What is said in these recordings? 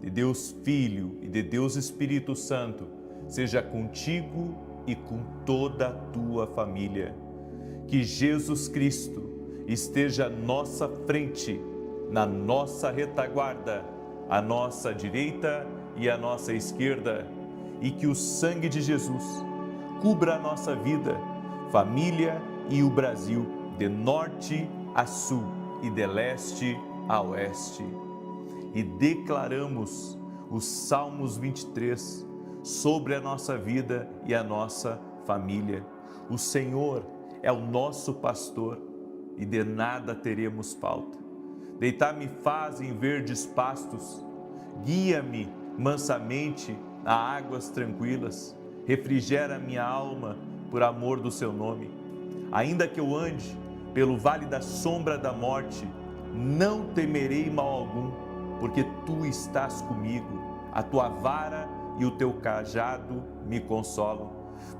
de Deus Filho e de Deus Espírito Santo seja contigo e com toda a tua família. Que Jesus Cristo esteja à nossa frente, na nossa retaguarda, à nossa direita e à nossa esquerda, e que o sangue de Jesus cubra a nossa vida, família e o Brasil, de norte a sul e de leste a oeste. E declaramos os Salmos 23 sobre a nossa vida e a nossa família. O Senhor é o nosso pastor e de nada teremos falta. Deitar-me faz em verdes pastos, guia-me mansamente a águas tranquilas, refrigera minha alma por amor do seu nome. Ainda que eu ande pelo vale da sombra da morte, não temerei mal algum, porque tu estás comigo, a tua vara e o teu cajado me consolam.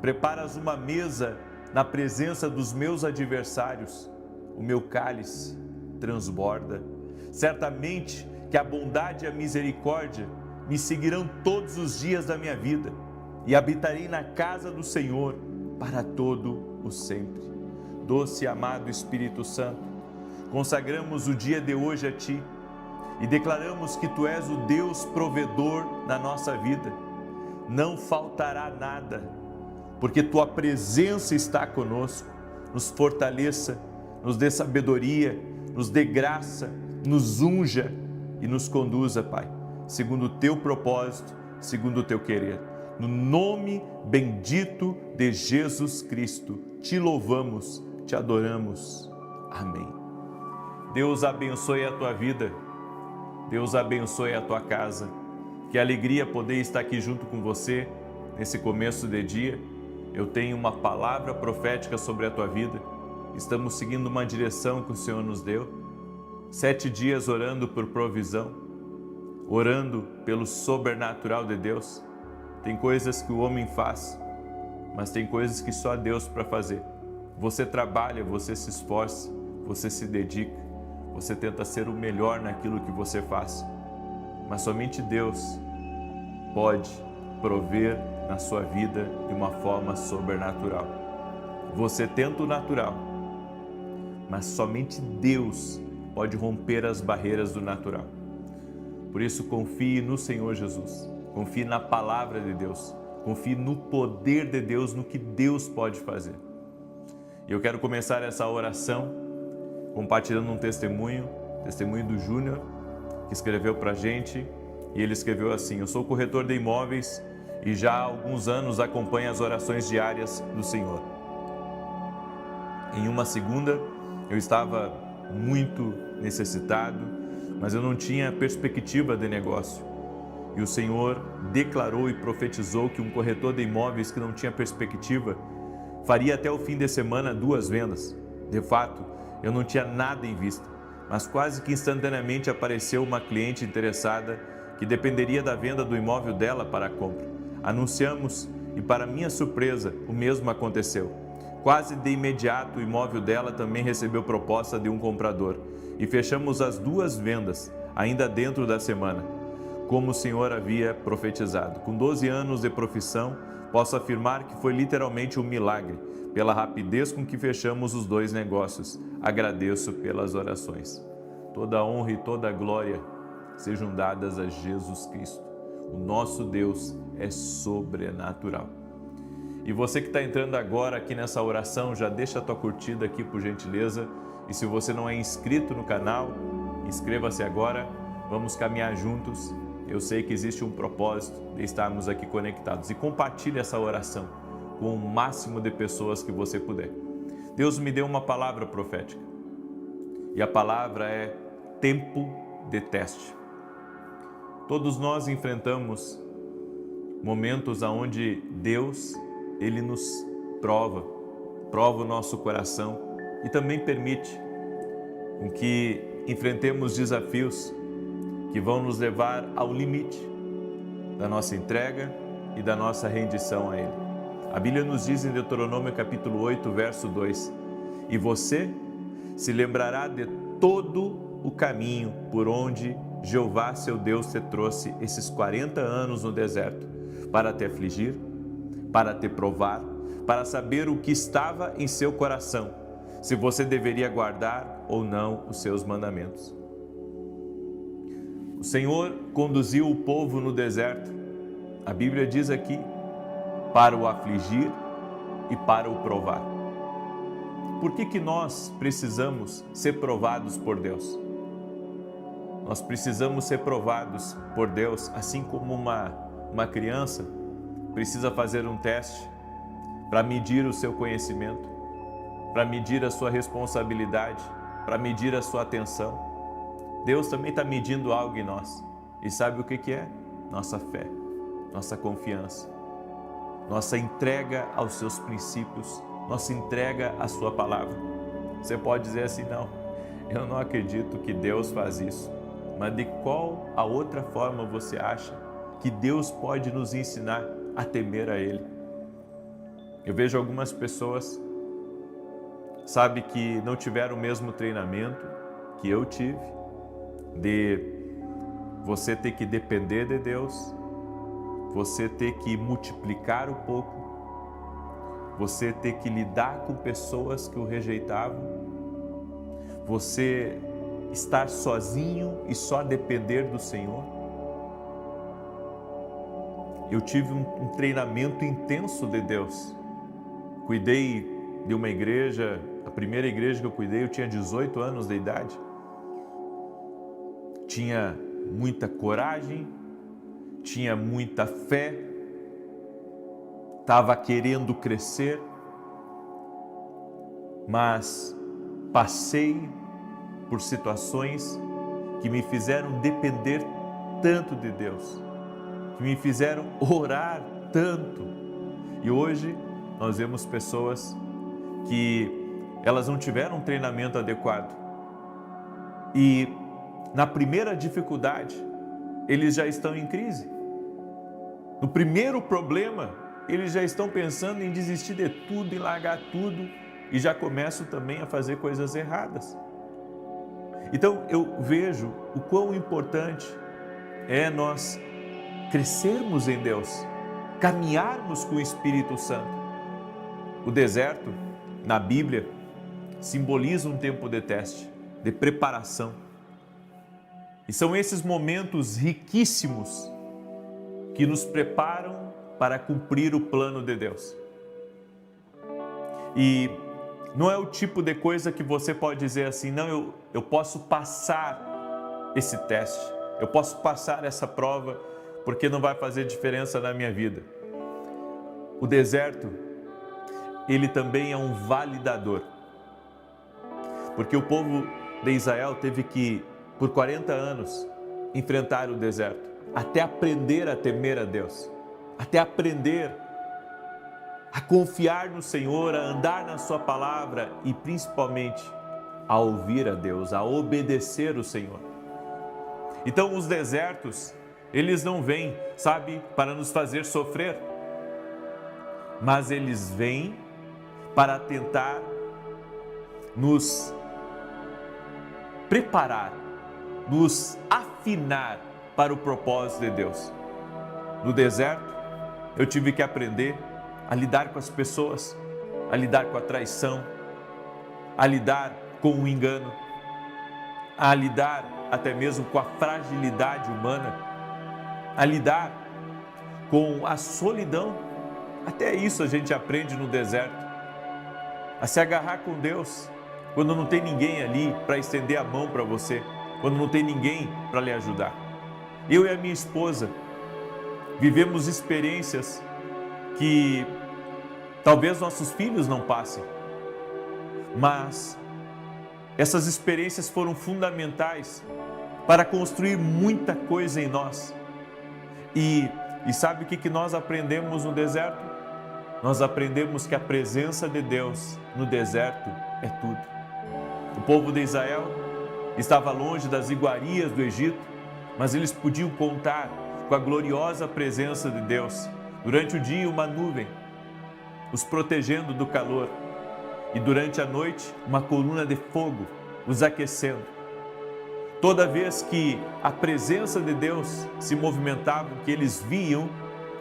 Preparas uma mesa na presença dos meus adversários, o meu cálice transborda. Certamente que a bondade e a misericórdia me seguirão todos os dias da minha vida e habitarei na casa do Senhor para todo o sempre. Doce e amado Espírito Santo, consagramos o dia de hoje a Ti e declaramos que Tu és o Deus provedor na nossa vida. Não faltará nada, porque Tua presença está conosco. Nos fortaleça, nos dê sabedoria, nos dê graça, nos unja e nos conduza, Pai, segundo o Teu propósito, segundo o Teu querer. No nome bendito de Jesus Cristo, Te louvamos, Te adoramos. Amém. Deus abençoe a tua vida, Deus abençoe a tua casa. Que alegria poder estar aqui junto com você nesse começo de dia. Eu tenho uma palavra profética sobre a tua vida. Estamos seguindo uma direção que o Senhor nos deu. 7 dias orando por provisão, orando pelo sobrenatural de Deus. Tem coisas que o homem faz, mas tem coisas que só Deus para fazer. Você trabalha, você se esforça, você se dedica, você tenta ser o melhor naquilo que você faz. Mas somente Deus pode prover na sua vida de uma forma sobrenatural. Você tenta o natural, mas somente Deus pode romper as barreiras do natural. Por isso, confie no Senhor Jesus, confie na palavra de Deus, confie no poder de Deus, no que Deus pode fazer. E eu quero começar essa oração compartilhando um testemunho do Júnior, que escreveu para a gente, e ele escreveu assim: eu sou corretor de imóveis e já há alguns anos acompanho as orações diárias do Senhor. Em uma segunda, eu estava muito necessitado, mas eu não tinha perspectiva de negócio. E o Senhor declarou e profetizou que um corretor de imóveis que não tinha perspectiva faria até o fim de semana 2 vendas. De fato, eu não tinha nada em vista, mas quase que instantaneamente apareceu uma cliente interessada que dependeria da venda do imóvel dela para a compra. Anunciamos e, para minha surpresa, o mesmo aconteceu. Quase de imediato, o imóvel dela também recebeu proposta de um comprador e fechamos as 2 vendas, ainda dentro da semana, como o Senhor havia profetizado. Com 12 anos de profissão, posso afirmar que foi literalmente um milagre, pela rapidez com que fechamos os 2 negócios. Agradeço pelas orações. Toda a honra e toda a glória sejam dadas a Jesus Cristo. O nosso Deus é sobrenatural. E você que está entrando agora aqui nessa oração, já deixa a tua curtida aqui, por gentileza. E se você não é inscrito no canal, inscreva-se agora. Vamos caminhar juntos. Eu sei que existe um propósito de estarmos aqui conectados. E compartilhe essa oração com o máximo de pessoas que você puder. Deus me deu uma palavra profética. E a palavra é tempo de teste. Todos nós enfrentamos momentos onde Deus, Ele nos prova o nosso coração e também permite com que enfrentemos desafios que vão nos levar ao limite da nossa entrega e da nossa rendição a Ele. A Bíblia nos diz em Deuteronômio capítulo 8, verso 2: e você se lembrará de todo o caminho por onde Jeová, seu Deus, te trouxe esses 40 anos no deserto para te afligir, para te provar, para saber o que estava em seu coração, se você deveria guardar ou não os seus mandamentos. O Senhor conduziu o povo no deserto, a Bíblia diz aqui, para o afligir e para o provar. Por que nós precisamos ser provados por Deus? Nós precisamos ser provados por Deus, assim como uma criança precisa fazer um teste para medir o seu conhecimento, para medir a sua responsabilidade, para medir a sua atenção. Deus também está medindo algo em nós. E sabe o que é? Nossa fé, nossa confiança, nossa entrega aos seus princípios, nossa entrega à sua palavra. Você pode dizer assim, não, eu não acredito que Deus faz isso. Mas de qual a outra forma você acha que Deus pode nos ensinar a temer a Ele? Eu vejo algumas pessoas, sabe, que não tiveram o mesmo treinamento que eu tive, de você ter que depender de Deus, você ter que multiplicar o pouco, você ter que lidar com pessoas que o rejeitavam, você estar sozinho e só depender do Senhor. Eu tive um treinamento intenso de Deus. Cuidei de uma igreja, a primeira igreja que eu cuidei, eu tinha 18 anos de idade. Tinha muita coragem, tinha muita fé, estava querendo crescer, mas passei por situações que me fizeram depender tanto de Deus, que me fizeram orar tanto. E hoje nós vemos pessoas que elas não tiveram um treinamento adequado. E na primeira dificuldade, eles já estão em crise. No primeiro problema, eles já estão pensando em desistir de tudo, em largar tudo, e já começam também a fazer coisas erradas. Então eu vejo o quão importante é nós crescermos em Deus, caminharmos com o Espírito Santo. O deserto, na Bíblia, simboliza um tempo de teste, de preparação. E são esses momentos riquíssimos que nos preparam para cumprir o plano de Deus. E não é o tipo de coisa que você pode dizer assim, não, eu posso passar esse teste, eu posso passar essa prova, porque não vai fazer diferença na minha vida. O deserto, ele também é um validador, porque o povo de Israel teve que, por 40 anos, enfrentar o deserto, até aprender a temer a Deus, até aprender a confiar no Senhor, a andar na sua palavra e principalmente a ouvir a Deus, a obedecer o Senhor. Então os desertos, eles não vêm, sabe, para nos fazer sofrer, mas eles vêm para tentar nos preparar, nos afinar para o propósito de Deus. No deserto, eu tive que aprender a lidar com as pessoas, a lidar com a traição, a lidar com o engano, a lidar até mesmo com a fragilidade humana, a lidar com a solidão. Até isso a gente aprende no deserto, a se agarrar com Deus, quando não tem ninguém ali para estender a mão para você, quando não tem ninguém para lhe ajudar. Eu e a minha esposa vivemos experiências que talvez nossos filhos não passem, mas essas experiências foram fundamentais para construir muita coisa em nós. E sabe o que nós aprendemos no deserto? Nós aprendemos que a presença de Deus no deserto é tudo. O povo de Israel estava longe das iguarias do Egito, mas eles podiam contar com a gloriosa presença de Deus. Durante o dia, uma nuvem os protegendo do calor, e durante a noite, uma coluna de fogo os aquecendo. Toda vez que a presença de Deus se movimentava, que eles viam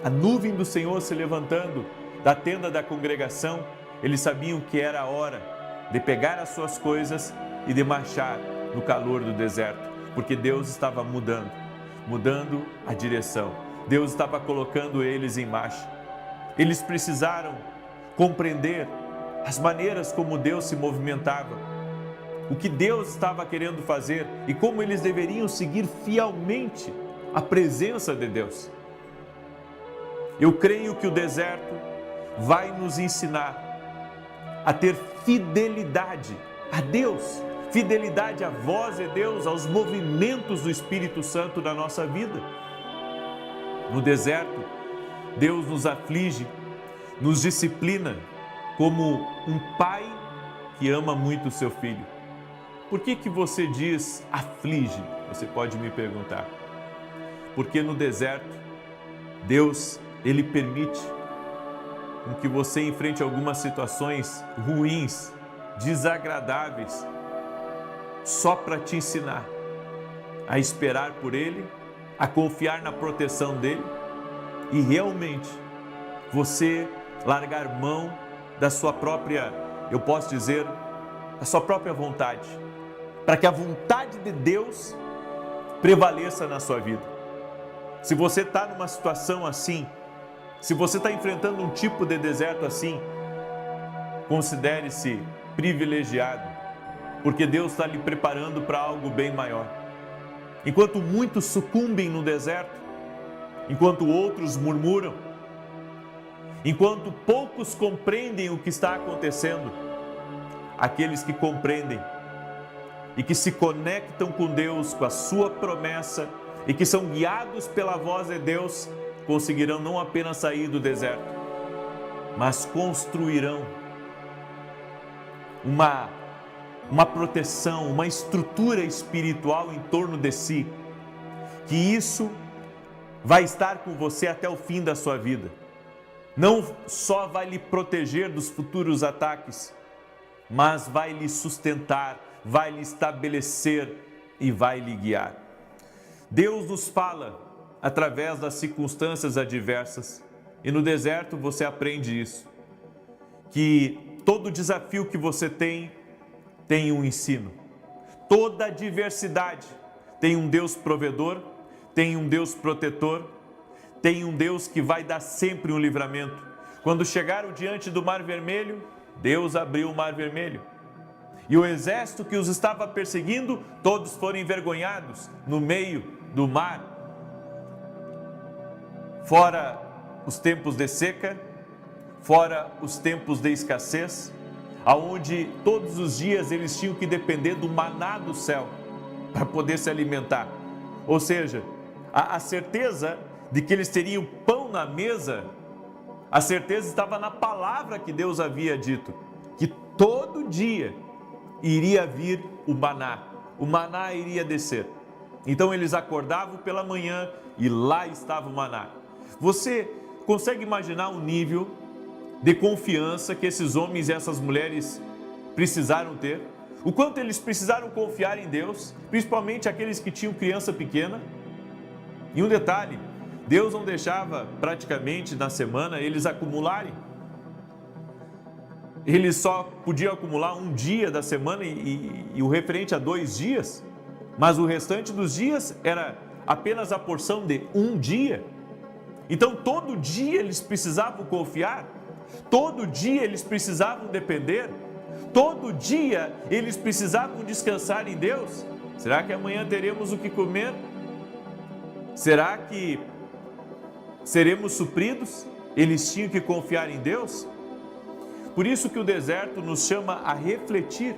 a nuvem do Senhor se levantando da tenda da congregação, eles sabiam que era a hora de pegar as suas coisas e de marchar no calor do deserto, porque Deus estava mudando a direção. Deus estava colocando eles em marcha. Eles precisaram compreender as maneiras como Deus se movimentava, o que Deus estava querendo fazer e como eles deveriam seguir fielmente a presença de Deus. Eu creio que o deserto vai nos ensinar a ter fidelidade a Deus, fidelidade à voz de Deus, aos movimentos do Espírito Santo na nossa vida. No deserto, Deus nos aflige, nos disciplina como um pai que ama muito o seu filho. Por que você diz aflige? Você pode me perguntar. Porque no deserto, Deus, Ele permite que você enfrente algumas situações ruins, desagradáveis, só para te ensinar a esperar por Ele, a confiar na proteção dEle e realmente você largar mão da sua própria, eu posso dizer, da sua própria vontade, para que a vontade de Deus prevaleça na sua vida. Se você está numa situação assim, se você está enfrentando um tipo de deserto assim, considere-se privilegiado, porque Deus está lhe preparando para algo bem maior. Enquanto muitos sucumbem no deserto, enquanto outros murmuram, enquanto poucos compreendem o que está acontecendo, aqueles que compreendem e que se conectam com Deus, com a sua promessa e que são guiados pela voz de Deus, conseguirão não apenas sair do deserto, mas construirão uma proteção, uma estrutura espiritual em torno de si, que isso vai estar com você até o fim da sua vida. Não só vai lhe proteger dos futuros ataques, mas vai lhe sustentar, vai lhe estabelecer e vai lhe guiar. Deus nos fala através das circunstâncias adversas e no deserto você aprende isso, que todo desafio que você tem um ensino. Toda adversidade tem um Deus provedor, tem um Deus protetor, tem um Deus que vai dar sempre um livramento. Quando chegaram diante do Mar Vermelho, Deus abriu o Mar Vermelho. E o exército que os estava perseguindo, todos foram envergonhados no meio do mar. Fora os tempos de seca, fora os tempos de escassez, aonde todos os dias eles tinham que depender do maná do céu para poder se alimentar. Ou seja, a certeza de que eles teriam pão na mesa, a certeza estava na palavra que Deus havia dito, que todo dia iria vir o maná iria descer. Então eles acordavam pela manhã e lá estava o maná. Você consegue imaginar o nível de confiança que esses homens e essas mulheres precisaram ter? O quanto eles precisaram confiar em Deus, principalmente aqueles que tinham criança pequena? E um detalhe, Deus não deixava praticamente na semana eles acumularem. Eles só podiam acumular um dia da semana e o referente a 2 dias, mas o restante dos dias era apenas a porção de um dia. Então todo dia eles precisavam confiar, todo dia eles precisavam depender, todo dia eles precisavam descansar em Deus. Será que amanhã teremos o que comer? Será que seremos supridos? Eles tinham que confiar em Deus? Por isso que o deserto nos chama a refletir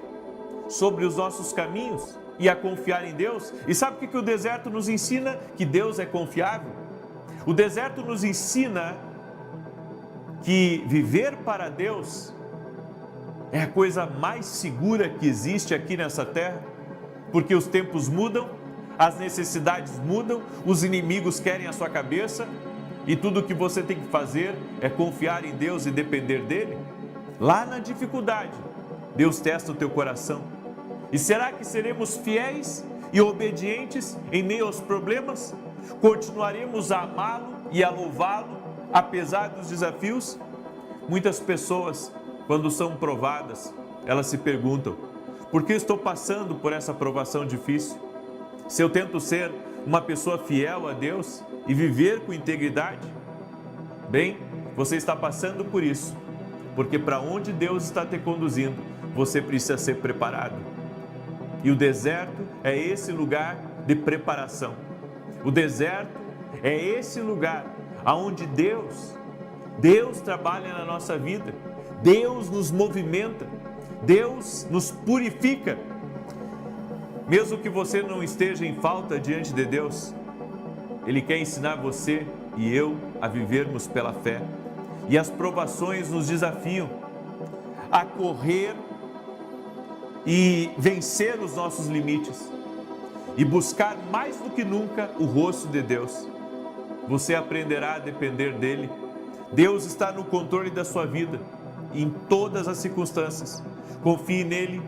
sobre os nossos caminhos e a confiar em Deus. E sabe o que o deserto nos ensina? Que Deus é confiável. O deserto nos ensina que viver para Deus é a coisa mais segura que existe aqui nessa terra, porque os tempos mudam, as necessidades mudam, os inimigos querem a sua cabeça e tudo o que você tem que fazer é confiar em Deus e depender dEle. Lá na dificuldade, Deus testa o teu coração. E será que seremos fiéis? e obedientes em meio aos problemas? Continuaremos a amá-lo e a louvá-lo apesar dos desafios? Muitas pessoas, quando são provadas, elas se perguntam: por que estou passando por essa provação difícil? Se eu tento ser uma pessoa fiel a Deus e viver com integridade? Bem, você está passando por isso, porque para onde Deus está te conduzindo, você precisa ser preparado. E o deserto é esse lugar de preparação. O deserto é esse lugar aonde Deus trabalha na nossa vida. Deus nos movimenta. Deus nos purifica. Mesmo que você não esteja em falta diante de Deus, Ele quer ensinar você e eu a vivermos pela fé. E as provações nos desafiam a correr e vencer os nossos limites e buscar mais do que nunca o rosto de Deus. Você aprenderá a depender dEle. Deus está no controle da sua vida, em todas as circunstâncias. Confie nele.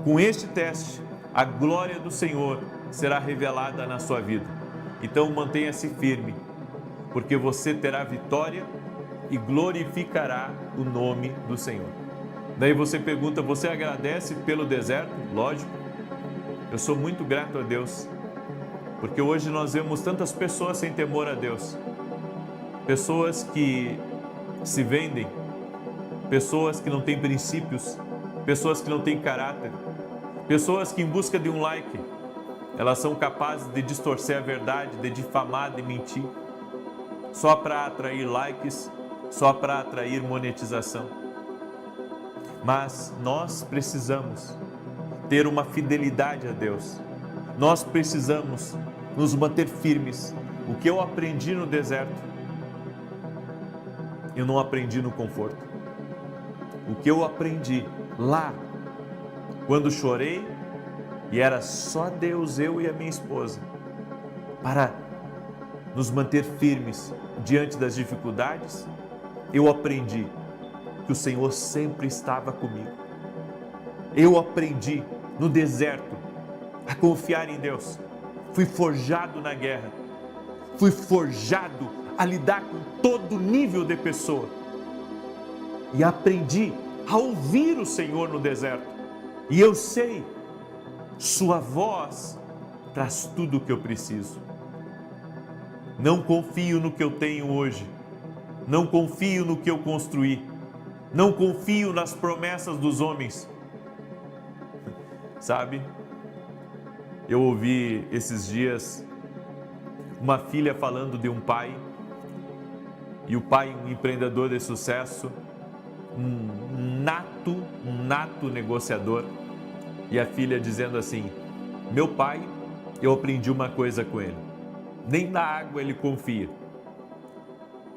Com este teste, a glória do Senhor será revelada na sua vida. Então mantenha-se firme, porque você terá vitória e glorificará o nome do Senhor. Daí você pergunta: você agradece pelo deserto? Lógico, eu sou muito grato a Deus, porque hoje nós vemos tantas pessoas sem temor a Deus, pessoas que se vendem, pessoas que não têm princípios, pessoas que não têm caráter, pessoas que em busca de um like, elas são capazes de distorcer a verdade, de difamar, de mentir, só para atrair likes, só para atrair monetização. Mas nós precisamos ter uma fidelidade a Deus. Nós precisamos nos manter firmes. O que eu aprendi no deserto, eu não aprendi no conforto. O que eu aprendi lá, quando chorei e era só Deus, eu e a minha esposa, para nos manter firmes diante das dificuldades, eu aprendi que o Senhor sempre estava comigo. Eu aprendi no deserto a confiar em Deus. Fui forjado na guerra. Fui forjado a lidar com todo nível de pessoa. E aprendi a ouvir o Senhor no deserto. E eu sei, sua voz traz tudo o que eu preciso. Não confio no que eu tenho hoje. Não confio no que eu construí. Não confio nas promessas dos homens. Sabe, eu ouvi esses dias uma filha falando de um pai, e o pai, um empreendedor de sucesso, um nato negociador, e a filha dizendo assim: meu pai, eu aprendi uma coisa com ele, nem na água ele confia,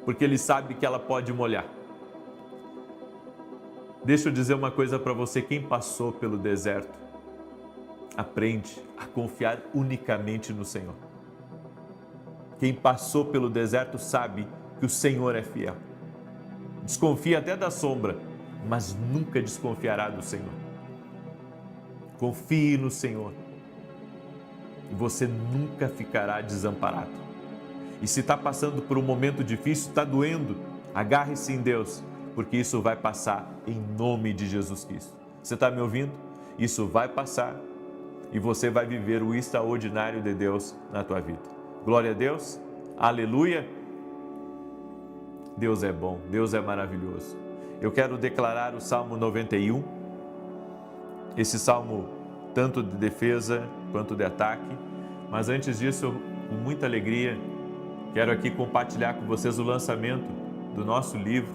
porque ele sabe que ela pode molhar. Deixa eu dizer uma coisa para você: quem passou pelo deserto aprende a confiar unicamente no Senhor. Quem passou pelo deserto sabe que o Senhor é fiel. Desconfia até da sombra, mas nunca desconfiará do Senhor. Confie no Senhor e você nunca ficará desamparado. E se está passando por um momento difícil, está doendo, agarre-se em Deus, porque isso vai passar em nome de Jesus Cristo. Você está me ouvindo? Isso vai passar e você vai viver o extraordinário de Deus na tua vida. Glória a Deus, aleluia. Deus é bom, Deus é maravilhoso. Eu quero declarar o Salmo 91, esse salmo tanto de defesa quanto de ataque, mas antes disso, com muita alegria, quero aqui compartilhar com vocês o lançamento do nosso livro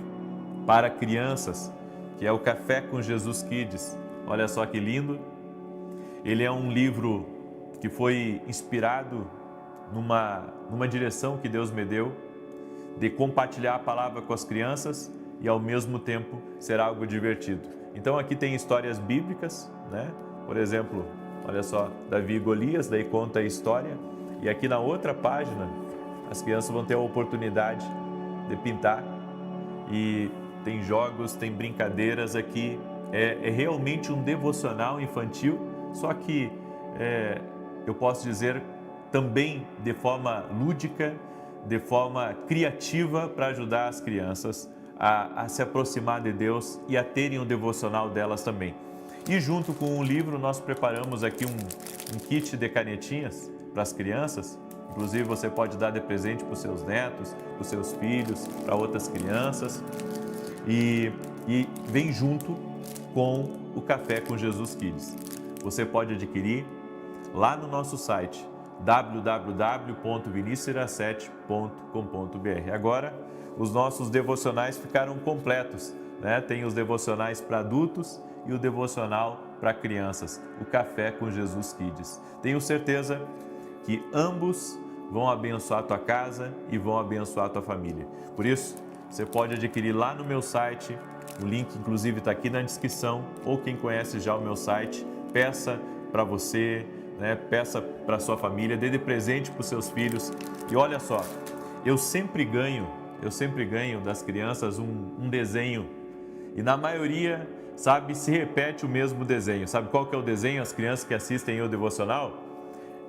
para crianças, que é o Café com Jesus Kids. Olha só que lindo! Ele é um livro que foi inspirado numa direção que Deus me deu, de compartilhar a palavra com as crianças e ao mesmo tempo ser algo divertido. Então aqui tem histórias bíblicas, né? Por exemplo, olha só, Davi e Golias, daí conta a história. E aqui na outra página, as crianças vão ter a oportunidade de pintar. E tem jogos, tem brincadeiras aqui. É realmente um devocional infantil, só que eu posso dizer, também de forma lúdica, de forma criativa, para ajudar as crianças a se aproximar de Deus e a terem um devocional delas também. E junto com o livro nós preparamos aqui um kit de canetinhas para as crianças. Inclusive você pode dar de presente para os seus netos, para os seus filhos, para outras crianças. E vem junto com o Café com Jesus Kids. Você pode adquirir lá no nosso site www.vinicius17.com.br. Agora, os nossos devocionais ficaram completos, né? Tem os devocionais para adultos e o devocional para crianças, o Café com Jesus Kids. Tenho certeza que ambos vão abençoar a tua casa e vão abençoar a tua família. Por isso, você pode adquirir lá no meu site, o link inclusive está aqui na descrição, ou quem conhece já o meu site, peça para você, né? Peça para sua família, dê de presente para os seus filhos. E olha só, eu sempre ganho das crianças um desenho, e na maioria, sabe, se repete o mesmo desenho. Sabe qual que é o desenho? As crianças que assistem o devocional,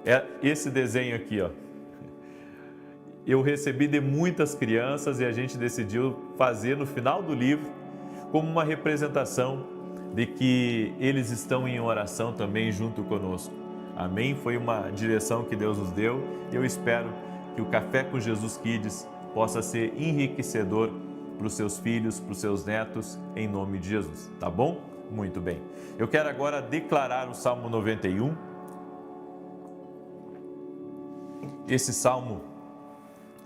é esse desenho aqui, ó. Eu recebi de muitas crianças e a gente decidiu fazer no final do livro como uma representação de que eles estão em oração também junto conosco. Amém? Foi uma direção que Deus nos deu e eu espero que o Café com Jesus Kids possa ser enriquecedor para os seus filhos, para os seus netos, em nome de Jesus, tá bom? Muito bem. Eu quero agora declarar o Salmo 91. Esse salmo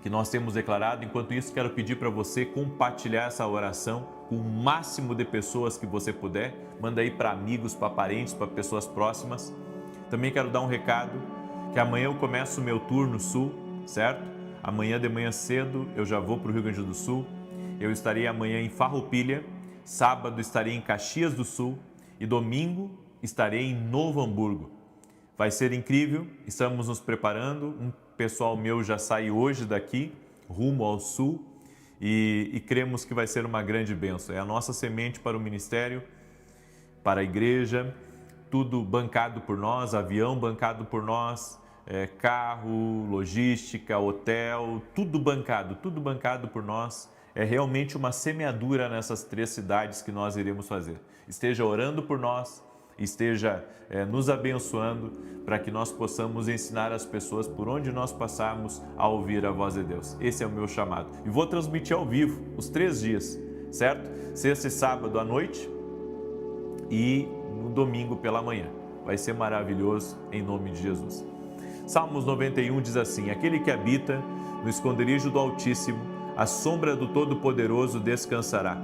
que nós temos declarado. Enquanto isso, quero pedir para você compartilhar essa oração com o máximo de pessoas que você puder. Manda aí para amigos, para parentes, para pessoas próximas. Também quero dar um recado, que amanhã eu começo o meu tour no Sul, certo? Amanhã de manhã cedo eu já vou para o Rio Grande do Sul. Eu estarei amanhã em Farroupilha, sábado estarei em Caxias do Sul e domingo estarei em Novo Hamburgo. Vai ser incrível, estamos nos preparando. Um pessoal meu já sai hoje daqui, rumo ao Sul, e cremos que vai ser uma grande bênção. É a nossa semente para o ministério, para a igreja, tudo bancado por nós, avião bancado por nós, carro, logística, hotel, tudo bancado por nós. É realmente uma semeadura nessas 3 cidades que nós iremos fazer. Esteja orando por nós, esteja nos abençoando para que nós possamos ensinar as pessoas por onde nós passarmos a ouvir a voz de Deus. Esse é o meu chamado. E vou transmitir ao vivo os 3 dias, certo? Sexta e sábado à noite e no domingo pela manhã. Vai ser maravilhoso em nome de Jesus. Salmos 91 diz assim: aquele que habita no esconderijo do Altíssimo, à sombra do Todo-Poderoso descansará.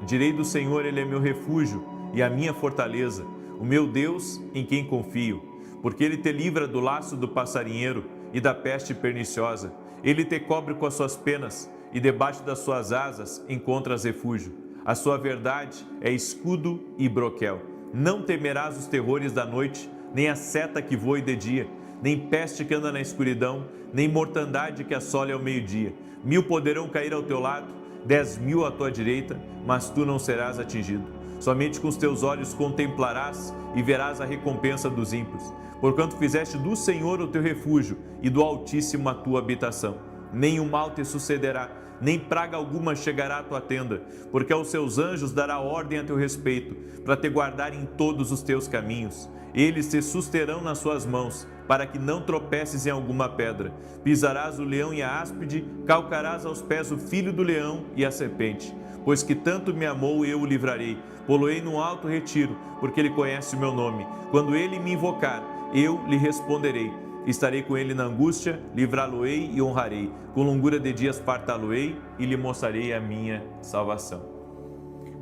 Direi do Senhor, ele é meu refúgio e a minha fortaleza, o meu Deus em quem confio, porque ele te livra do laço do passarinheiro e da peste perniciosa. Ele te cobre com as suas penas e debaixo das suas asas encontras refúgio. A sua verdade é escudo e broquel. Não temerás os terrores da noite, nem a seta que voe de dia, nem peste que anda na escuridão, nem mortandade que assole ao meio-dia. 1000 poderão cair ao teu lado, 10.000 à tua direita, mas tu não serás atingido. Somente com os teus olhos contemplarás e verás a recompensa dos ímpios. Porquanto fizeste do Senhor o teu refúgio e do Altíssimo a tua habitação. Nenhum mal te sucederá, nem praga alguma chegará à tua tenda, porque aos seus anjos dará ordem a teu respeito, para te guardar em todos os teus caminhos. Eles te susterão nas suas mãos, para que não tropeces em alguma pedra. Pisarás o leão e a áspide, calcarás aos pés o filho do leão e a serpente. Pois que tanto me amou, eu o livrarei. Poloei no alto retiro, porque ele conhece o meu nome. Quando ele me invocar, eu lhe responderei. Estarei com ele na angústia, livrá-lo-ei e honrarei. Com longura de dias fartá-lo-ei e lhe mostrarei a minha salvação.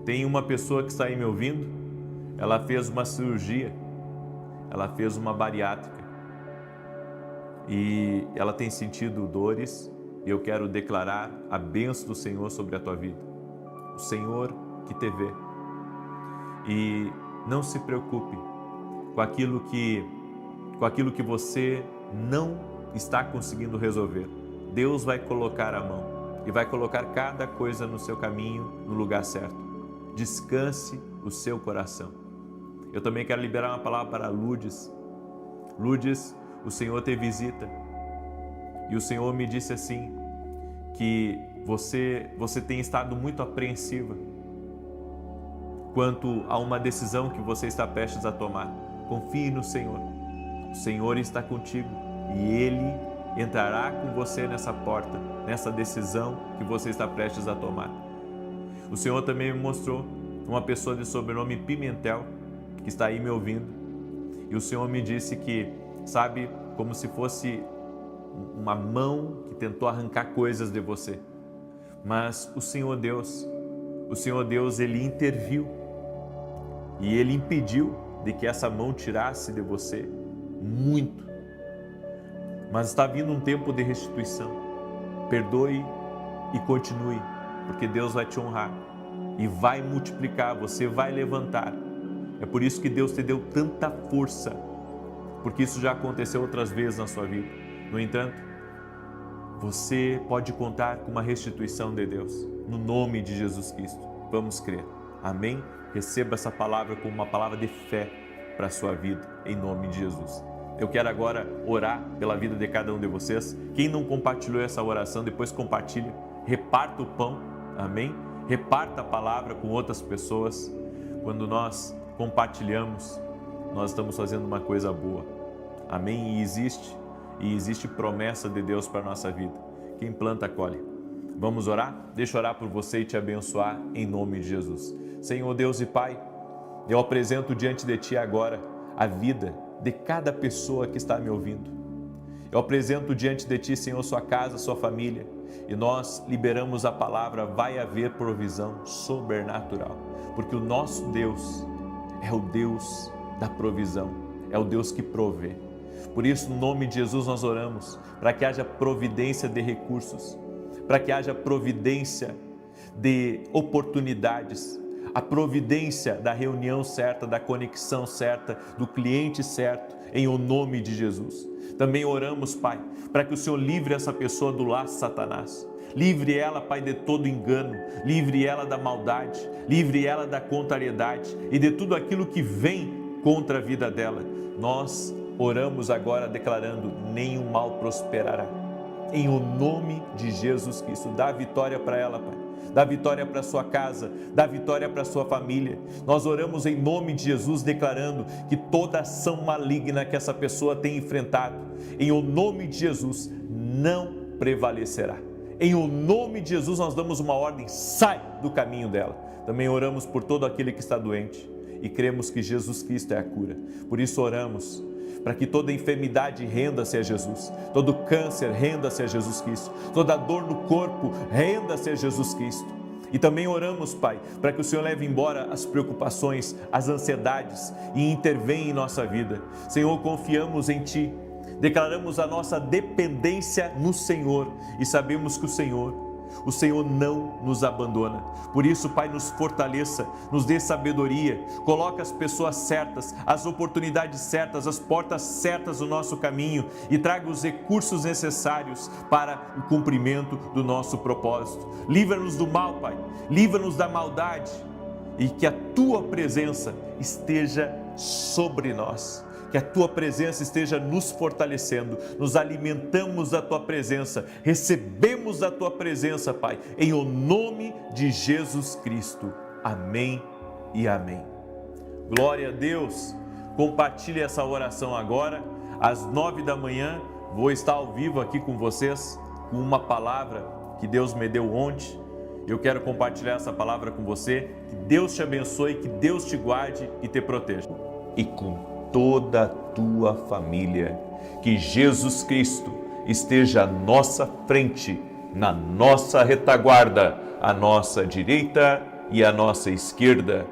Tem uma pessoa que está aí me ouvindo, ela fez uma cirurgia, ela fez uma bariátrica e ela tem sentido dores, e eu quero declarar a bênção do Senhor sobre a tua vida. O Senhor que te vê. E não se preocupe com aquilo que você não está conseguindo resolver. Deus vai colocar a mão e vai colocar cada coisa no seu caminho, no lugar certo. Descanse o seu coração. Eu também quero liberar uma palavra para Lourdes. Lourdes, o Senhor te visita. E o Senhor me disse assim, que você tem estado muito apreensiva quanto a uma decisão que você está prestes a tomar. Confie no Senhor. O Senhor está contigo e Ele entrará com você nessa porta, nessa decisão que você está prestes a tomar. O Senhor também me mostrou uma pessoa de sobrenome Pimentel, que está aí me ouvindo. E o Senhor me disse que, sabe, como se fosse uma mão que tentou arrancar coisas de você. Mas o Senhor Deus, Ele interviu e Ele impediu de que essa mão tirasse de você muito. Mas está vindo um tempo de restituição. Perdoe e continue, porque Deus vai te honrar e vai multiplicar, você vai levantar. É por isso que Deus te deu tanta força, porque isso já aconteceu outras vezes na sua vida. No entanto, você pode contar com uma restituição de Deus, no nome de Jesus Cristo. Vamos crer. Amém? Receba essa palavra como uma palavra de fé para a sua vida, em nome de Jesus. Eu quero agora orar pela vida de cada um de vocês. Quem não compartilhou essa oração, depois compartilhe. Reparta o pão, amém? Reparta a palavra com outras pessoas. Quando nós compartilhamos, nós estamos fazendo uma coisa boa, amém? E existe promessa de Deus para a nossa vida. Quem planta, colhe. Vamos orar? Deixa eu orar por você e te abençoar em nome de Jesus. Senhor Deus e Pai, eu apresento diante de Ti agora a vida de cada pessoa que está me ouvindo. Eu apresento diante de Ti, Senhor, sua casa, sua família, e nós liberamos a palavra, vai haver provisão sobrenatural, porque o nosso Deus é o Deus da provisão, é o Deus que provê. Por isso, no nome de Jesus, nós oramos para que haja providência de recursos, para que haja providência de oportunidades, a providência da reunião certa, da conexão certa, do cliente certo, em o nome de Jesus. Também oramos, Pai, para que o Senhor livre essa pessoa do laço de Satanás. Livre ela, Pai, de todo engano, livre ela da maldade, livre ela da contrariedade e de tudo aquilo que vem contra a vida dela. Nós oramos agora declarando, nenhum mal prosperará. Em o nome de Jesus Cristo, dá vitória para ela, Pai. Dá vitória para sua casa, dá vitória para sua família. Nós oramos em nome de Jesus, declarando que toda ação maligna que essa pessoa tem enfrentado, em o nome de Jesus, não prevalecerá. Em o nome de Jesus, nós damos uma ordem, sai do caminho dela. Também oramos por todo aquele que está doente e cremos que Jesus Cristo é a cura. Por isso oramos para que toda enfermidade renda-se a Jesus, todo câncer renda-se a Jesus Cristo, toda dor no corpo renda-se a Jesus Cristo. E também oramos, Pai, para que o Senhor leve embora as preocupações, as ansiedades e intervenha em nossa vida. Senhor, confiamos em Ti, declaramos a nossa dependência no Senhor e sabemos que o Senhor não nos abandona. Por isso, Pai, nos fortaleça, nos dê sabedoria, coloca as pessoas certas, as oportunidades certas, as portas certas no nosso caminho e traga os recursos necessários para o cumprimento do nosso propósito. Livra-nos do mal, Pai, livra-nos da maldade e que a Tua presença esteja sobre nós. Que a Tua presença esteja nos fortalecendo, nos alimentamos da Tua presença, recebemos da Tua presença, Pai, em o nome de Jesus Cristo. Amém e amém. Glória a Deus. Compartilhe essa oração agora, às 9 da manhã, vou estar ao vivo aqui com vocês, com uma palavra que Deus me deu ontem. Eu quero compartilhar essa palavra com você, que Deus te abençoe, que Deus te guarde e te proteja. E com toda a tua família, que Jesus Cristo esteja à nossa frente, na nossa retaguarda, à nossa direita e à nossa esquerda,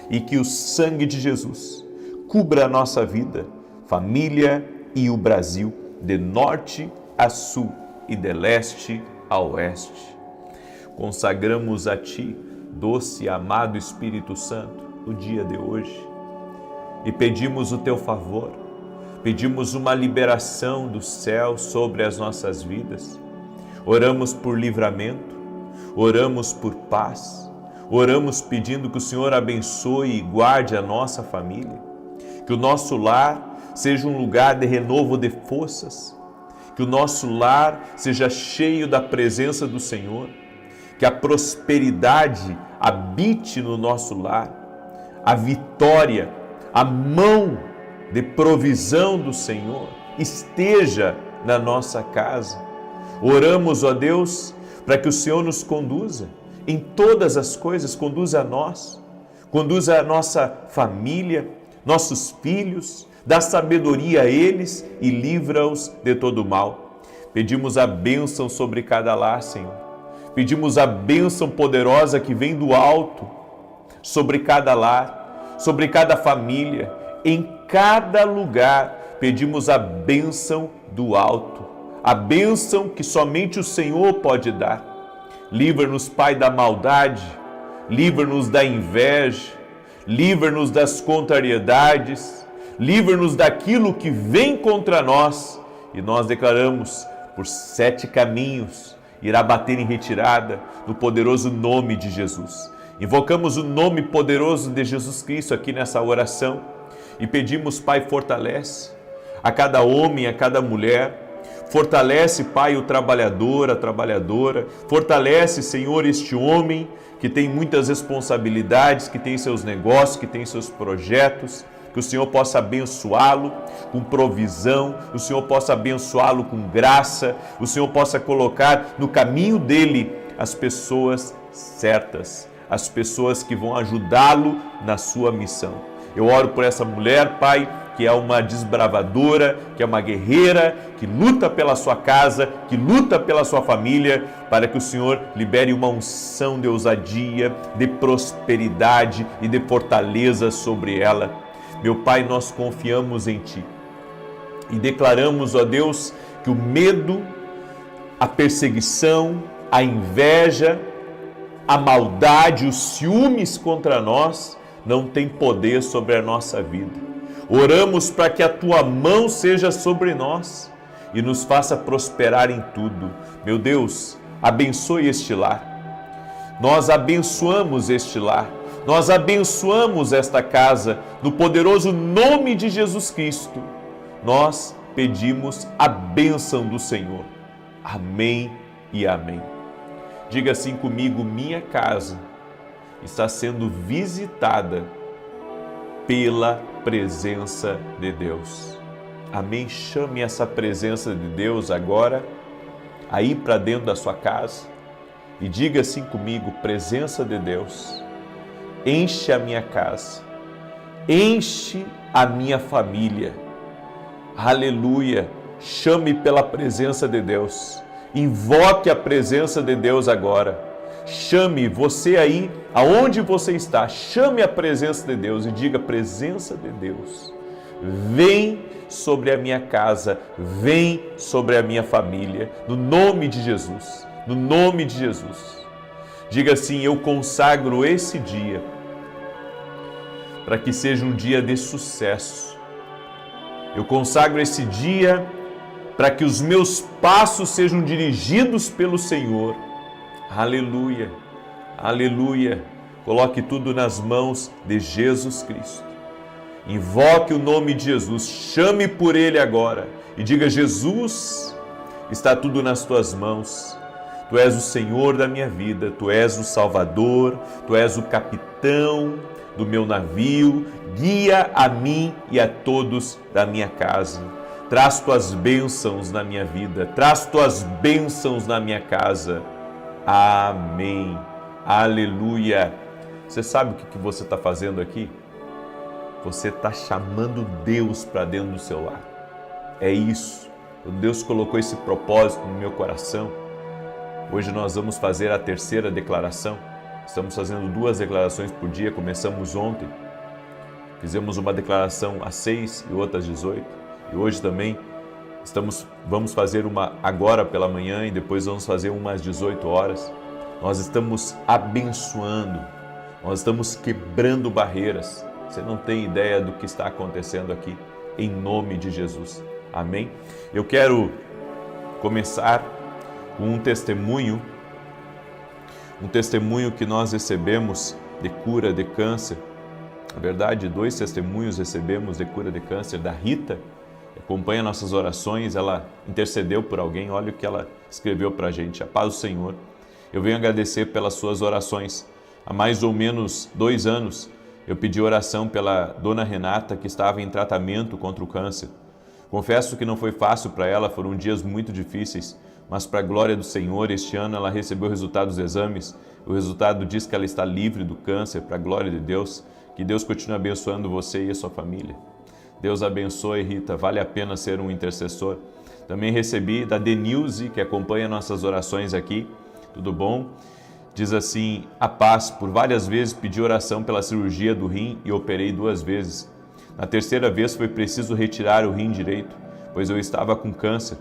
e que o sangue de Jesus cubra a nossa vida, família e o Brasil, de norte a sul e de leste a oeste. Consagramos a Ti, doce e amado Espírito Santo, o dia de hoje, e pedimos o Teu favor, pedimos uma liberação do céu sobre as nossas vidas. Oramos por livramento, oramos por paz, oramos pedindo que o Senhor abençoe e guarde a nossa família, que o nosso lar seja um lugar de renovo de forças, que o nosso lar seja cheio da presença do Senhor, que a prosperidade habite no nosso lar, a vitória, a mão de provisão do Senhor esteja na nossa casa. Oramos, ó Deus, para que o Senhor nos conduza em todas as coisas, conduza a nós, conduza a nossa família, nossos filhos, dá sabedoria a eles e livra-os de todo mal. Pedimos a bênção sobre cada lar, Senhor. Pedimos a bênção poderosa que vem do alto sobre cada lar, sobre cada família, em cada lugar. Pedimos a bênção do alto, a bênção que somente o Senhor pode dar. Livra-nos, Pai, da maldade, livra-nos da inveja, livra-nos das contrariedades, livra-nos daquilo que vem contra nós. E nós declaramos, por 7 caminhos, irá bater em retirada no poderoso nome de Jesus. Invocamos o nome poderoso de Jesus Cristo aqui nessa oração e pedimos, Pai, fortalece a cada homem, a cada mulher. Fortalece, Pai, o trabalhador, a trabalhadora. Fortalece, Senhor, este homem que tem muitas responsabilidades, que tem seus negócios, que tem seus projetos. Que o Senhor possa abençoá-lo com provisão, o Senhor possa abençoá-lo com graça, o Senhor possa colocar no caminho dele as pessoas certas, as pessoas que vão ajudá-lo na sua missão. Eu oro por essa mulher, Pai, que é uma desbravadora, que é uma guerreira, que luta pela sua casa, que luta pela sua família, para que o Senhor libere uma unção de ousadia, de prosperidade e de fortaleza sobre ela. Meu Pai, nós confiamos em Ti e declaramos, ó Deus, que o medo, a perseguição, a inveja, a maldade, os ciúmes contra nós não tem poder sobre a nossa vida. Oramos para que a Tua mão seja sobre nós e nos faça prosperar em tudo. Meu Deus, abençoe este lar. Nós abençoamos este lar. Nós abençoamos esta casa no poderoso nome de Jesus Cristo. Nós pedimos a bênção do Senhor. Amém e amém. Diga assim comigo: minha casa está sendo visitada pela presença de Deus. Amém? Chame essa presença de Deus agora aí para dentro da sua casa e diga assim comigo: presença de Deus, enche a minha casa, enche a minha família. Aleluia! Chame pela presença de Deus. Invoque a presença de Deus agora. Chame você aí, aonde você está, chame a presença de Deus e diga: presença de Deus, vem sobre a minha casa, vem sobre a minha família, no nome de Jesus, no nome de Jesus. Diga assim: eu consagro esse dia para que seja um dia de sucesso. Eu consagro esse dia para que os meus passos sejam dirigidos pelo Senhor. Aleluia, aleluia. Coloque tudo nas mãos de Jesus Cristo. Invoque o nome de Jesus, chame por Ele agora e diga: Jesus, está tudo nas Tuas mãos. Tu és o Senhor da minha vida, Tu és o Salvador, Tu és o capitão do meu navio, guia a mim e a todos da minha casa. Traz Tuas bênçãos na minha vida, traz Tuas bênçãos na minha casa. Amém. Aleluia. Você sabe o que você está fazendo aqui? Você está chamando Deus para dentro do seu lar. É isso. Deus colocou esse propósito no meu coração. Hoje nós vamos fazer a terceira declaração. Estamos fazendo 2 declarações por dia. Começamos ontem. Fizemos uma declaração às 6 e outra às 18. E hoje também vamos fazer uma agora pela manhã e depois vamos fazer uma às 18 horas. Nós estamos abençoando, nós estamos quebrando barreiras. Você não tem ideia do que está acontecendo aqui, em nome de Jesus. Amém? Eu quero começar com um testemunho que nós recebemos de cura de câncer. Na verdade, 2 testemunhos recebemos de cura de câncer da Rita acompanha nossas orações, ela intercedeu por alguém, olha o que ela escreveu para a gente. A paz do Senhor. Eu venho agradecer pelas suas orações. Há mais ou menos 2 anos, eu pedi oração pela dona Renata, que estava em tratamento contra o câncer. Confesso que não foi fácil para ela, foram dias muito difíceis, mas para a glória do Senhor, este ano ela recebeu o resultado dos exames. O resultado diz que ela está livre do câncer, para a glória de Deus. Que Deus continue abençoando você e a sua família. Deus abençoe, Rita, vale a pena ser um intercessor. Também recebi da Denilze, que acompanha nossas orações aqui. Tudo bom? Diz assim: a paz, por várias vezes pedi oração pela cirurgia do rim e operei 2 vezes. Na 3ª vez foi preciso retirar o rim direito, pois eu estava com câncer.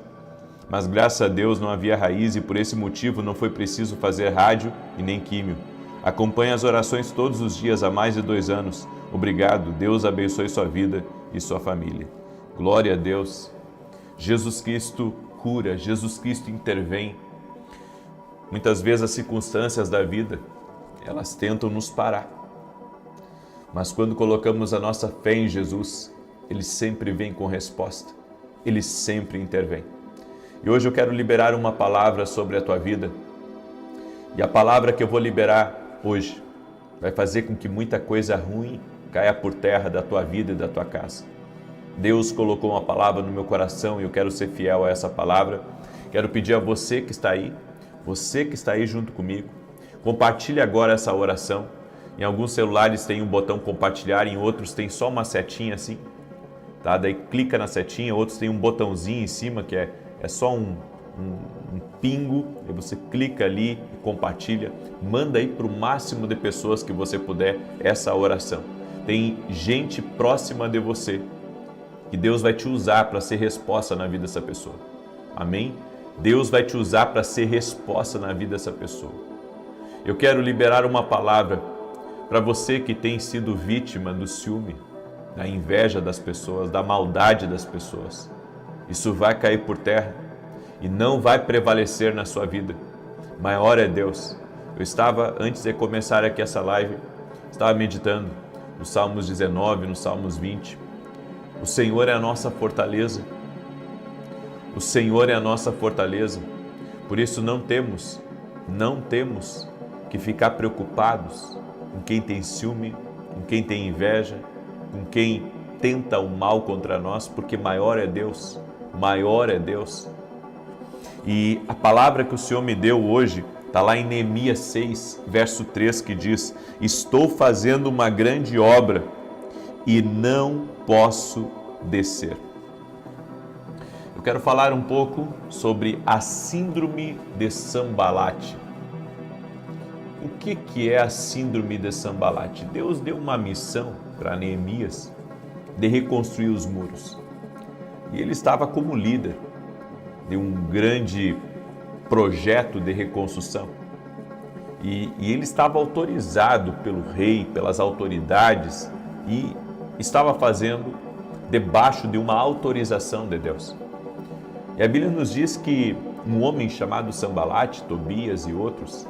Mas graças a Deus não havia raiz e por esse motivo não foi preciso fazer rádio e nem químio. Acompanhe as orações todos os dias há mais de 2 anos. Obrigado, Deus abençoe sua vida e sua família. Glória a Deus. Jesus Cristo cura, Jesus Cristo intervém. Muitas vezes as circunstâncias da vida, elas tentam nos parar. Mas quando colocamos a nossa fé em Jesus, Ele sempre vem com resposta. Ele sempre intervém. E hoje eu quero liberar uma palavra sobre a tua vida. E a palavra que eu vou liberar hoje vai fazer com que muita coisa ruim caia por terra da tua vida e da tua casa. Deus colocou uma palavra no meu coração e eu quero ser fiel a essa palavra. Quero pedir a você que está aí junto comigo, compartilhe agora essa oração. Em alguns celulares tem um botão compartilhar, em outros tem só uma setinha assim, tá? Daí clica na setinha, outros tem um botãozinho em cima que é só um pingo, e você clica ali e compartilha. Manda aí para o máximo de pessoas que você puder essa oração. Tem gente próxima de você que Deus vai te usar para ser resposta na vida dessa pessoa. Amém? Deus vai te usar para ser resposta na vida dessa pessoa. Eu quero liberar uma palavra para você que tem sido vítima do ciúme, da inveja das pessoas, da maldade das pessoas. Isso vai cair por terra e não vai prevalecer na sua vida. Maior é Deus. Eu estava, antes de começar aqui essa live, estava meditando nos Salmos 19, nos Salmos 20. O Senhor é a nossa fortaleza. O Senhor é a nossa fortaleza. Por isso não temos que ficar preocupados com quem tem ciúme, com quem tem inveja, com quem tenta o mal contra nós, porque maior é Deus, maior é Deus. E a palavra que o Senhor me deu hoje está lá em Neemias 6, verso 3, que diz: estou fazendo uma grande obra e não posso descer. Eu quero falar um pouco sobre a síndrome de Sambalate. O que é a síndrome de Sambalate? Deus deu uma missão para Neemias de reconstruir os muros. E ele estava como líder de um grande projeto de reconstrução. E ele estava autorizado pelo rei, pelas autoridades, e estava fazendo debaixo de uma autorização de Deus. E a Bíblia nos diz que um homem chamado Sambalate, Tobias e outros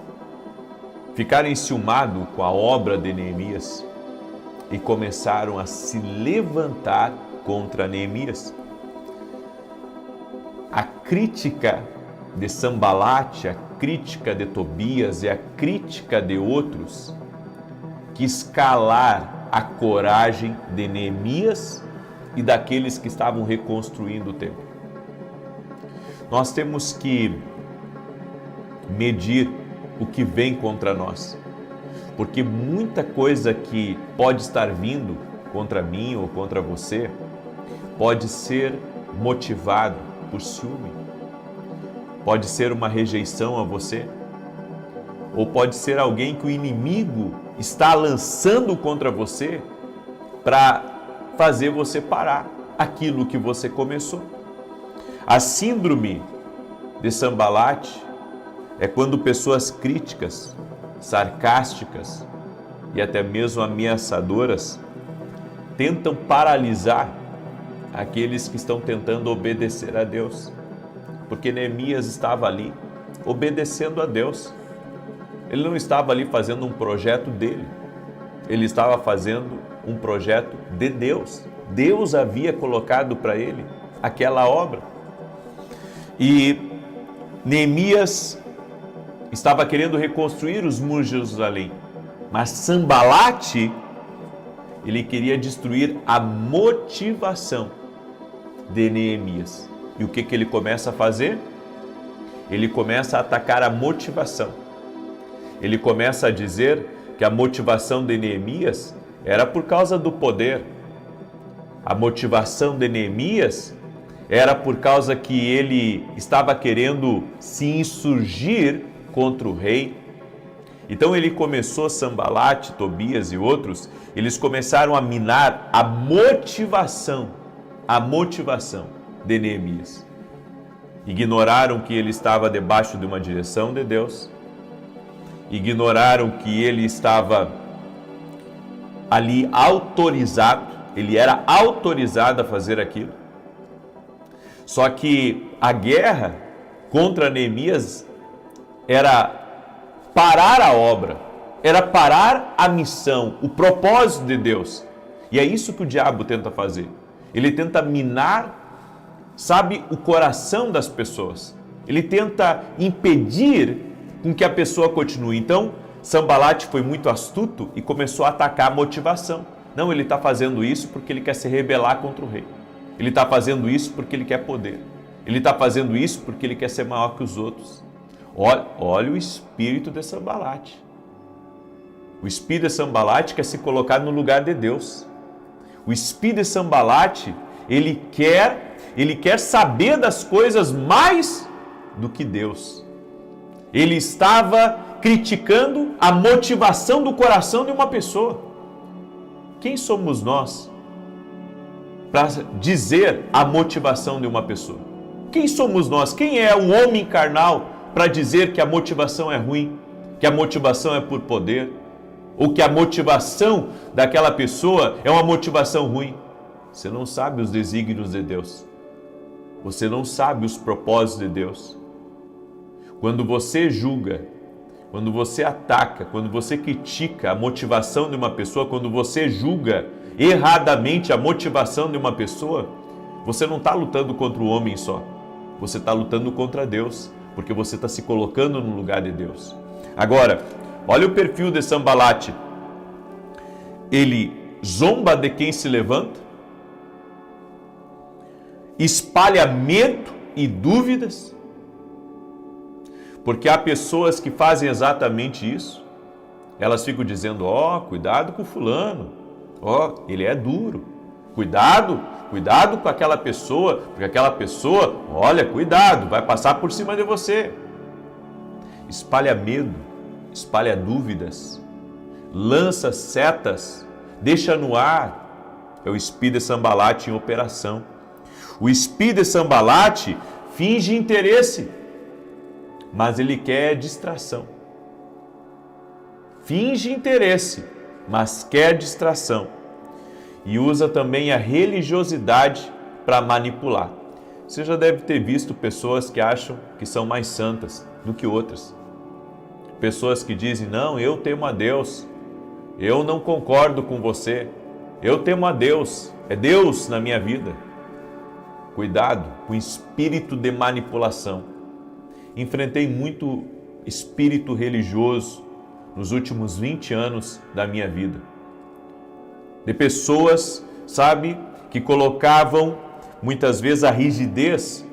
ficaram enciumados com a obra de Neemias e começaram a se levantar contra Neemias. A crítica de Sambalate, a crítica de Tobias e a crítica de outros quis calar a coragem de Neemias e daqueles que estavam reconstruindo o templo. Nós temos que medir o que vem contra nós, porque muita coisa que pode estar vindo contra mim ou contra você pode ser motivado por ciúme, pode ser uma rejeição a você, ou pode ser alguém que o inimigo está lançando contra você para fazer você parar aquilo que você começou. A síndrome de Sambalate é quando pessoas críticas, sarcásticas e até mesmo ameaçadoras tentam paralisar aqueles que estão tentando obedecer a Deus. Porque Neemias estava ali obedecendo a Deus. Ele não estava ali fazendo um projeto dele, ele estava fazendo um projeto de Deus. Deus havia colocado para ele aquela obra. E Neemias estava querendo reconstruir os muros de Jerusalém, mas Sambalate, ele queria destruir a motivação de Neemias. E o que ele começa a fazer? Ele começa a atacar a motivação. Ele começa a dizer que a motivação de Neemias era por causa do poder. A motivação de Neemias era por causa que ele estava querendo se insurgir contra o rei. Então ele começou, Sambalate, Tobias e outros, eles começaram a minar a motivação de Neemias. Ignoraram que ele estava debaixo de uma direção de Deus, ignoraram que ele estava ali autorizado, ele era autorizado a fazer aquilo. Só que a guerra contra Neemias era parar a obra, era parar a missão, o propósito de Deus. E é isso que o diabo tenta fazer. Ele tenta minar, sabe, o coração das pessoas. Ele tenta impedir com que a pessoa continue. Então, Sambalate foi muito astuto e começou a atacar a motivação. Não, ele está fazendo isso porque ele quer se rebelar contra o rei. Ele está fazendo isso porque ele quer poder. Ele está fazendo isso porque ele quer ser maior que os outros. Olha o espírito de Sambalate. O espírito de Sambalate quer se colocar no lugar de Deus. O espírito de Sambalate, ele quer saber das coisas mais do que Deus. Ele estava criticando a motivação do coração de uma pessoa. Quem somos nós para dizer a motivação de uma pessoa? Quem somos nós? Quem é o homem carnal para dizer que a motivação é ruim, que a motivação é por poder, ou que a motivação daquela pessoa é uma motivação ruim? Você não sabe os desígnios de Deus. Você não sabe os propósitos de Deus. Quando você julga, quando você ataca, quando você critica a motivação de uma pessoa, quando você julga erradamente a motivação de uma pessoa, você não está lutando contra o homem só. Você está lutando contra Deus, porque você está se colocando no lugar de Deus. Agora, olha o perfil de Sambalate. Ele zomba de quem se levanta, espalha medo e dúvidas, porque há pessoas que fazem exatamente isso. Elas ficam dizendo, cuidado com fulano, ele é duro, cuidado com aquela pessoa, porque aquela pessoa, olha, cuidado, vai passar por cima de você. Espalha medo, espalha dúvidas, lança setas, deixa no ar. É o espírito de Sambalate em operação. O espírito de Sambalate finge interesse, mas ele quer distração. Finge interesse, mas quer distração. E usa também a religiosidade para manipular. Você já deve ter visto pessoas que acham que são mais santas do que outras. Pessoas que dizem, não, eu temo a Deus, eu não concordo com você, eu temo a Deus, é Deus na minha vida. Cuidado com o espírito de manipulação. Enfrentei muito espírito religioso nos últimos 20 anos da minha vida. De pessoas, sabe, que colocavam muitas vezes a rigidez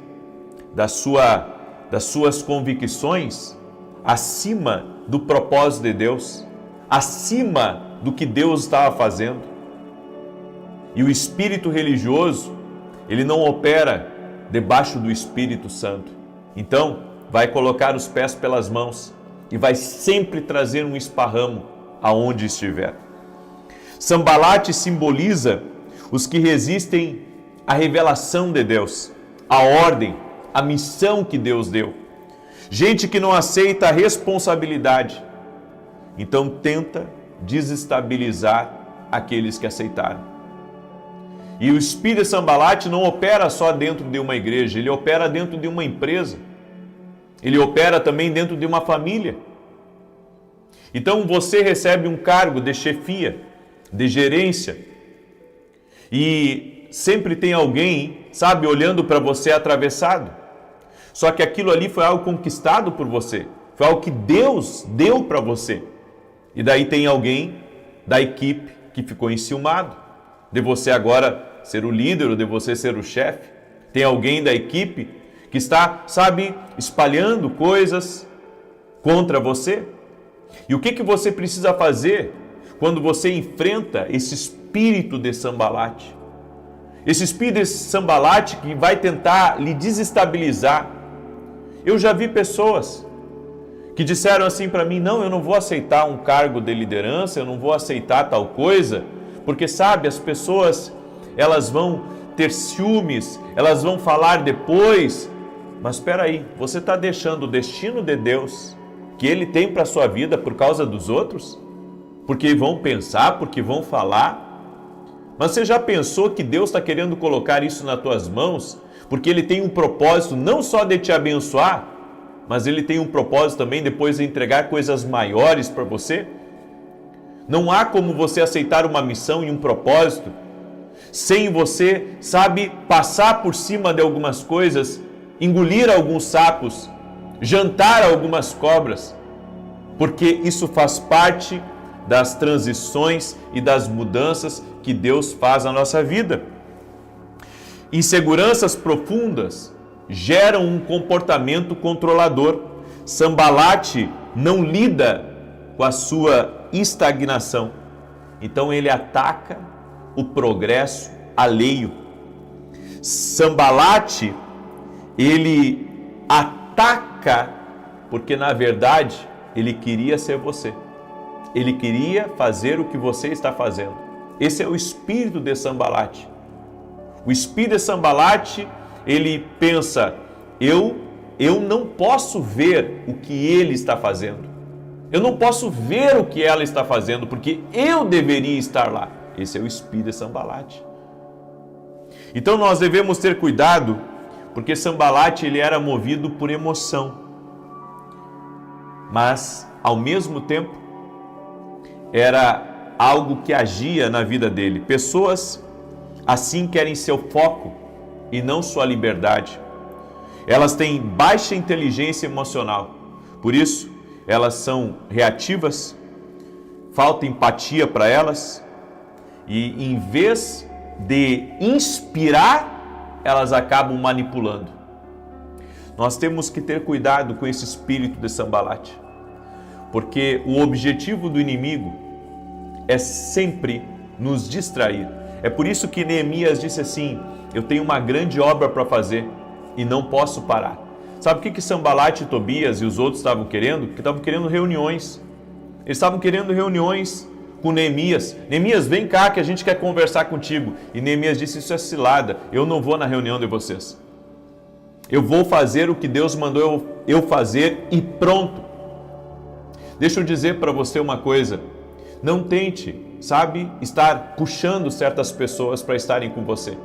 das suas convicções acima do propósito de Deus, acima do que Deus estava fazendo. E o espírito religioso, ele não opera debaixo do Espírito Santo. Então, vai colocar os pés pelas mãos e vai sempre trazer um esparramo aonde estiver. Sambalate simboliza os que resistem à revelação de Deus, à ordem, à missão que Deus deu. Gente que não aceita a responsabilidade, então tenta desestabilizar aqueles que aceitaram. E o espírito de Sambalate não opera só dentro de uma igreja, ele opera dentro de uma empresa. Ele opera também dentro de uma família. Então você recebe um cargo de chefia, de gerência, e sempre tem alguém sabe, olhando para você atravessado. Só que aquilo ali foi algo conquistado por você, foi algo que Deus deu para você. E daí tem alguém da equipe que ficou enciumado, de você agora ser o líder ou de você ser o chefe. Tem alguém da equipe que está, sabe, espalhando coisas contra você. E o que você precisa fazer quando você enfrenta esse espírito de Sambalate? Esse espírito de Sambalate que vai tentar lhe desestabilizar. Eu já vi pessoas que disseram assim para mim: não, eu não vou aceitar um cargo de liderança, eu não vou aceitar tal coisa, porque sabe, as pessoas, elas vão ter ciúmes, elas vão falar depois. Mas espera aí, você está deixando o destino de Deus que Ele tem para a sua vida por causa dos outros? Porque vão pensar, porque vão falar? Mas você já pensou que Deus está querendo colocar isso nas tuas mãos? Porque Ele tem um propósito não só de te abençoar, mas Ele tem um propósito também depois de entregar coisas maiores para você? Não há como você aceitar uma missão e um propósito sem você, sabe, passar por cima de algumas coisas, engolir alguns sapos, jantar algumas cobras, porque isso faz parte das transições e das mudanças que Deus faz na nossa vida. Inseguranças profundas geram um comportamento controlador. Sambalate não lida com a sua estagnação, então ele ataca o progresso alheio. Sambalate, ele ataca porque na verdade ele queria ser você. Ele queria fazer o que você está fazendo. Esse é o espírito de Sambalate. O espírito de Sambalate, ele pensa: eu não posso ver o que ele está fazendo. Eu não posso ver o que ela está fazendo, porque eu deveria estar lá. Esse é o espírito de Sambalate. Então nós devemos ter cuidado, porque Sambalate, ele era movido por emoção. Mas, ao mesmo tempo, era algo que agia na vida dele. Pessoas assim querem seu foco e não sua liberdade. Elas têm baixa inteligência emocional, por isso elas são reativas, falta empatia para elas e em vez de inspirar, elas acabam manipulando. Nós temos que ter cuidado com esse espírito de Sambalate, porque o objetivo do inimigo é sempre nos distrair. É por isso que Neemias disse assim: eu tenho uma grande obra para fazer e não posso parar. Sabe o que Sambalate, Tobias e os outros estavam querendo? Que estavam querendo reuniões. Eles estavam querendo reuniões com Neemias. Neemias, vem cá que a gente quer conversar contigo. E Neemias disse: isso é cilada, eu não vou na reunião de vocês. Eu vou fazer o que Deus mandou eu fazer e pronto. Deixa eu dizer para você uma coisa. Não tente, sabe, estar puxando certas pessoas para estarem com você.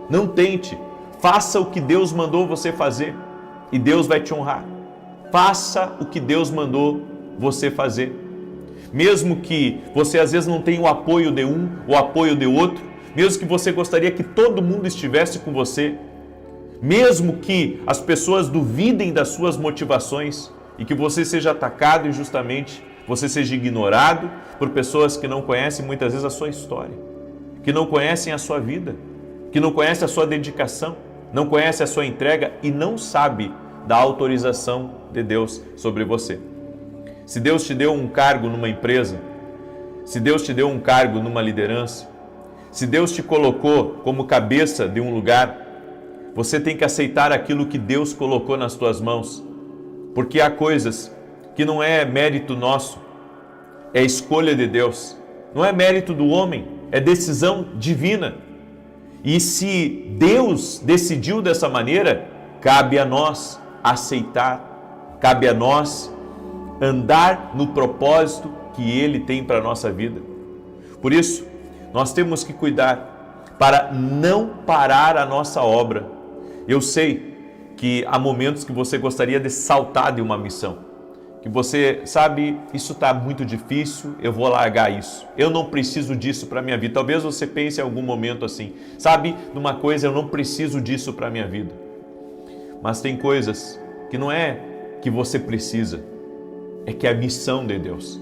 Não tente. Faça o que Deus mandou você fazer e Deus vai te honrar. Faça o que Deus mandou você fazer. Mesmo que você às vezes não tenha o apoio de um, o apoio de outro, mesmo que você gostaria que todo mundo estivesse com você, mesmo que as pessoas duvidem das suas motivações e que você seja atacado injustamente, você seja ignorado por pessoas que não conhecem muitas vezes a sua história, que não conhecem a sua vida, que não conhecem a sua dedicação, não conhecem a sua entrega e não sabe da autorização de Deus sobre você. Se Deus te deu um cargo numa empresa, se Deus te deu um cargo numa liderança, se Deus te colocou como cabeça de um lugar, você tem que aceitar aquilo que Deus colocou nas tuas mãos, porque há coisas que não é mérito nosso, é escolha de Deus, não é mérito do homem, é decisão divina. E se Deus decidiu dessa maneira, cabe a nós aceitar, cabe a nós andar no propósito que Ele tem para a nossa vida. Por isso, nós temos que cuidar para não parar a nossa obra. Eu sei que há momentos que você gostaria de saltar de uma missão. que você sabe, isso está muito difícil, eu vou largar isso. Eu não preciso disso para a minha vida. Talvez você pense em algum momento assim, sabe, numa coisa, eu não preciso disso para a minha vida. Mas tem coisas que não é que você precisa, é que é a missão de Deus.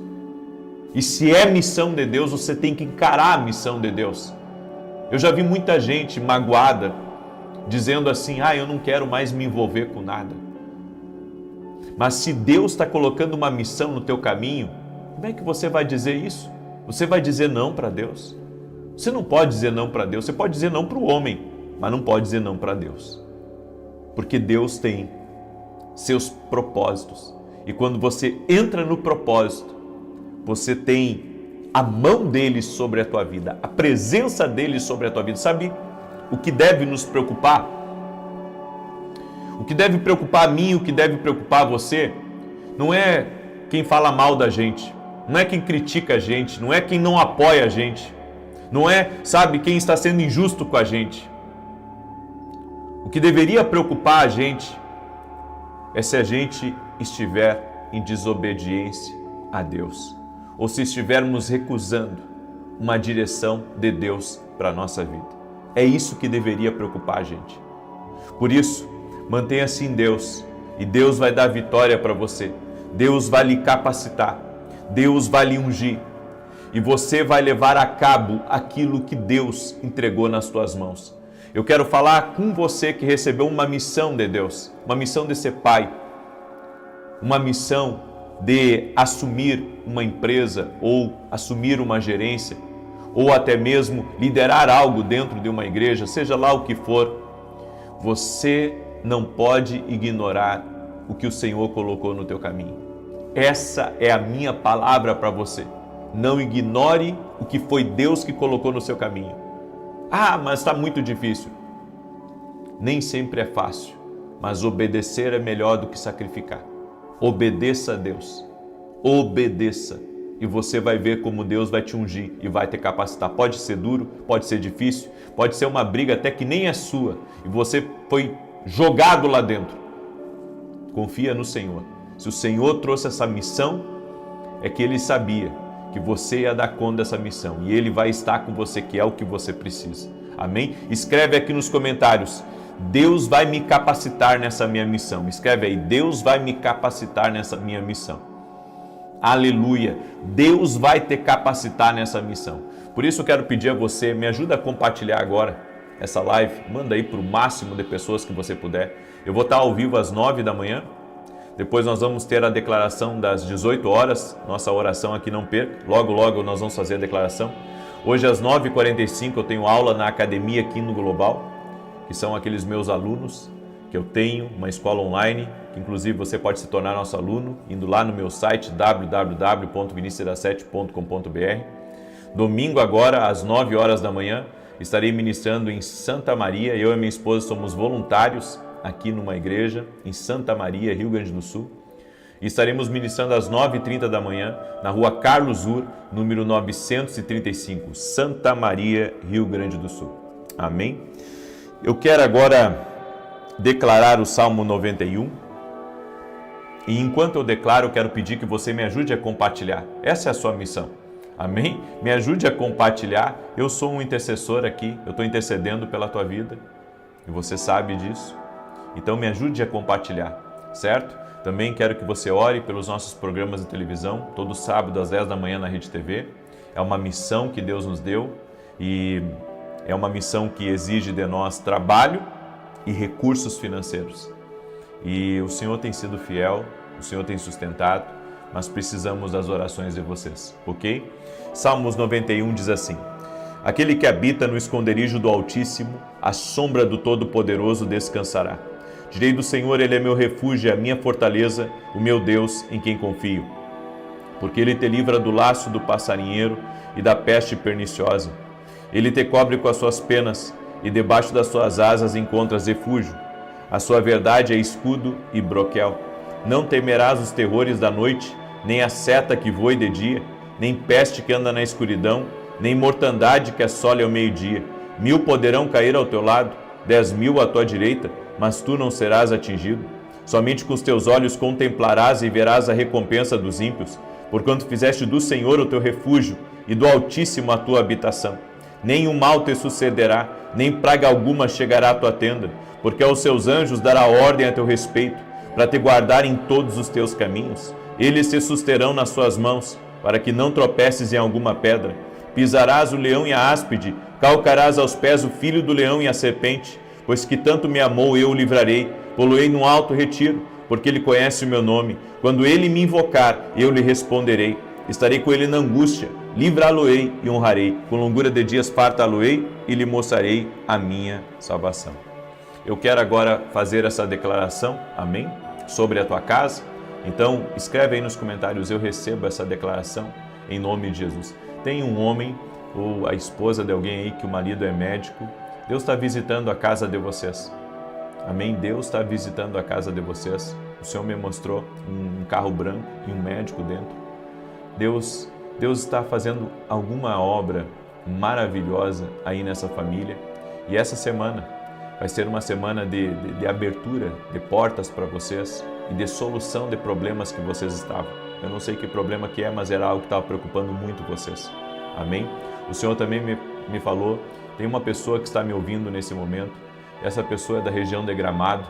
E se é missão de Deus, você tem que encarar a missão de Deus. Eu já vi muita gente magoada, dizendo assim, eu não quero mais me envolver com nada. Mas se Deus está colocando uma missão no teu caminho, como é que você vai dizer isso? Você vai dizer não para Deus? Você não pode dizer não para Deus, você pode dizer não para o homem, mas não pode dizer não para Deus. Porque Deus tem seus propósitos. E quando você entra no propósito, você tem a mão dele sobre a tua vida, a presença dele sobre a tua vida. Sabe o que deve nos preocupar? O que deve preocupar a mim, o que deve preocupar você, não é quem fala mal da gente, não é quem critica a gente, não é quem não apoia a gente, não é, sabe, quem está sendo injusto com a gente. O que deveria preocupar a gente é se a gente estiver em desobediência a Deus, ou se estivermos recusando uma direção de Deus para a nossa vida. É isso que deveria preocupar a gente. Por isso, mantenha-se em Deus e Deus vai dar vitória para você. Deus vai lhe capacitar, Deus vai lhe ungir e você vai levar a cabo aquilo que Deus entregou nas tuas mãos. Eu quero falar com você que recebeu uma missão de Deus, uma missão de ser pai, uma missão de assumir uma empresa ou assumir uma gerência, ou até mesmo liderar algo dentro de uma igreja, seja lá o que for. Você não pode ignorar o que o Senhor colocou no teu caminho. Essa é a minha palavra para você. Não ignore o que foi Deus que colocou no seu caminho. Mas está muito difícil. Nem sempre é fácil, mas obedecer é melhor do que sacrificar. Obedeça a Deus. Obedeça. E você vai ver como Deus vai te ungir e vai te capacitar. Pode ser duro, pode ser difícil, pode ser uma briga até que nem é sua e você foi jogado lá dentro. Confia no Senhor. Se o Senhor trouxe essa missão, é que Ele sabia que você ia dar conta dessa missão e Ele vai estar com você, que é o que você precisa. Amém? Escreve aqui nos comentários, Deus vai me capacitar nessa minha missão. Escreve aí, Deus vai me capacitar nessa minha missão. Aleluia! Deus vai te capacitar nessa missão. Por isso eu quero pedir a você, me ajuda a compartilhar agora essa live. Manda aí para o máximo de pessoas que você puder. Eu vou estar ao vivo às 9 da manhã. Depois nós vamos ter a declaração das 18 horas. Nossa oração aqui não perca. Logo, logo nós vamos fazer a declaração. Hoje às 9h45 eu tenho aula na academia aqui no Global, que são aqueles meus alunos que eu tenho, uma escola online, que inclusive você pode se tornar nosso aluno, indo lá no meu site www.vinicius7.com.br. Domingo agora, às 9 horas da manhã, estarei ministrando em Santa Maria. Eu e minha esposa somos voluntários aqui numa igreja em Santa Maria, Rio Grande do Sul. E estaremos ministrando às 9h30 da manhã, na rua Carlos Ur, número 935, Santa Maria, Rio Grande do Sul. Amém? Eu quero agora declarar o Salmo 91. E enquanto eu declaro, eu quero pedir que você me ajude a compartilhar. Essa é a sua missão. Amém? Me ajude a compartilhar. Eu sou um intercessor aqui, eu estou intercedendo pela tua vida. E você sabe disso. Então me ajude a compartilhar, certo? Também quero que você ore pelos nossos programas de televisão, todo sábado às 10 da manhã na Rede TV. É uma missão que Deus nos deu e é uma missão que exige de nós trabalho e recursos financeiros. E o Senhor tem sido fiel, o Senhor tem sustentado, mas precisamos das orações de vocês, ok? Salmos 91 diz assim: Aquele que habita no esconderijo do Altíssimo, à sombra do Todo-Poderoso descansará. Direi do Senhor, Ele é meu refúgio e a minha fortaleza, o meu Deus em quem confio. Porque Ele te livra do laço do passarinheiro e da peste perniciosa. Ele te cobre com as suas penas e debaixo das suas asas encontras refúgio. A sua verdade é escudo e broquel. Não temerás os terrores da noite, nem a seta que voe de dia, nem peste que anda na escuridão, nem mortandade que assole ao meio-dia. 1000 poderão cair ao teu lado, 10.000 à tua direita, mas tu não serás atingido. Somente com os teus olhos contemplarás e verás a recompensa dos ímpios, porquanto fizeste do Senhor o teu refúgio e do Altíssimo a tua habitação. Nenhum mal te sucederá, nem praga alguma chegará à tua tenda, porque aos seus anjos dará ordem a teu respeito, para te guardar em todos os teus caminhos. Eles te susterão nas suas mãos, para que não tropeces em alguma pedra. Pisarás o leão e a áspide, calcarás aos pés o filho do leão e a serpente, pois que tanto me amou, eu o livrarei, pô-lo-ei num alto retiro, porque ele conhece o meu nome. Quando ele me invocar, eu lhe responderei. Estarei com ele na angústia, livrá-lo-ei e honrarei. Com longura de dias fartá-lo-ei e lhe mostrarei a minha salvação. Eu quero agora fazer essa declaração, amém? Sobre a tua casa. Então, escreve aí nos comentários, eu recebo essa declaração em nome de Jesus. Tem um homem ou a esposa de alguém aí que o marido é médico. Deus está visitando a casa de vocês. Amém? Deus está visitando a casa de vocês. O Senhor me mostrou um carro branco e um médico dentro. Deus está fazendo alguma obra maravilhosa aí nessa família. E essa semana vai ser uma semana de abertura de portas para vocês e de solução de problemas que vocês estavam. Eu não sei que problema que é, mas era algo que estava preocupando muito vocês. Amém? O Senhor também me falou, tem uma pessoa que está me ouvindo nesse momento. Essa pessoa é da região de Gramado,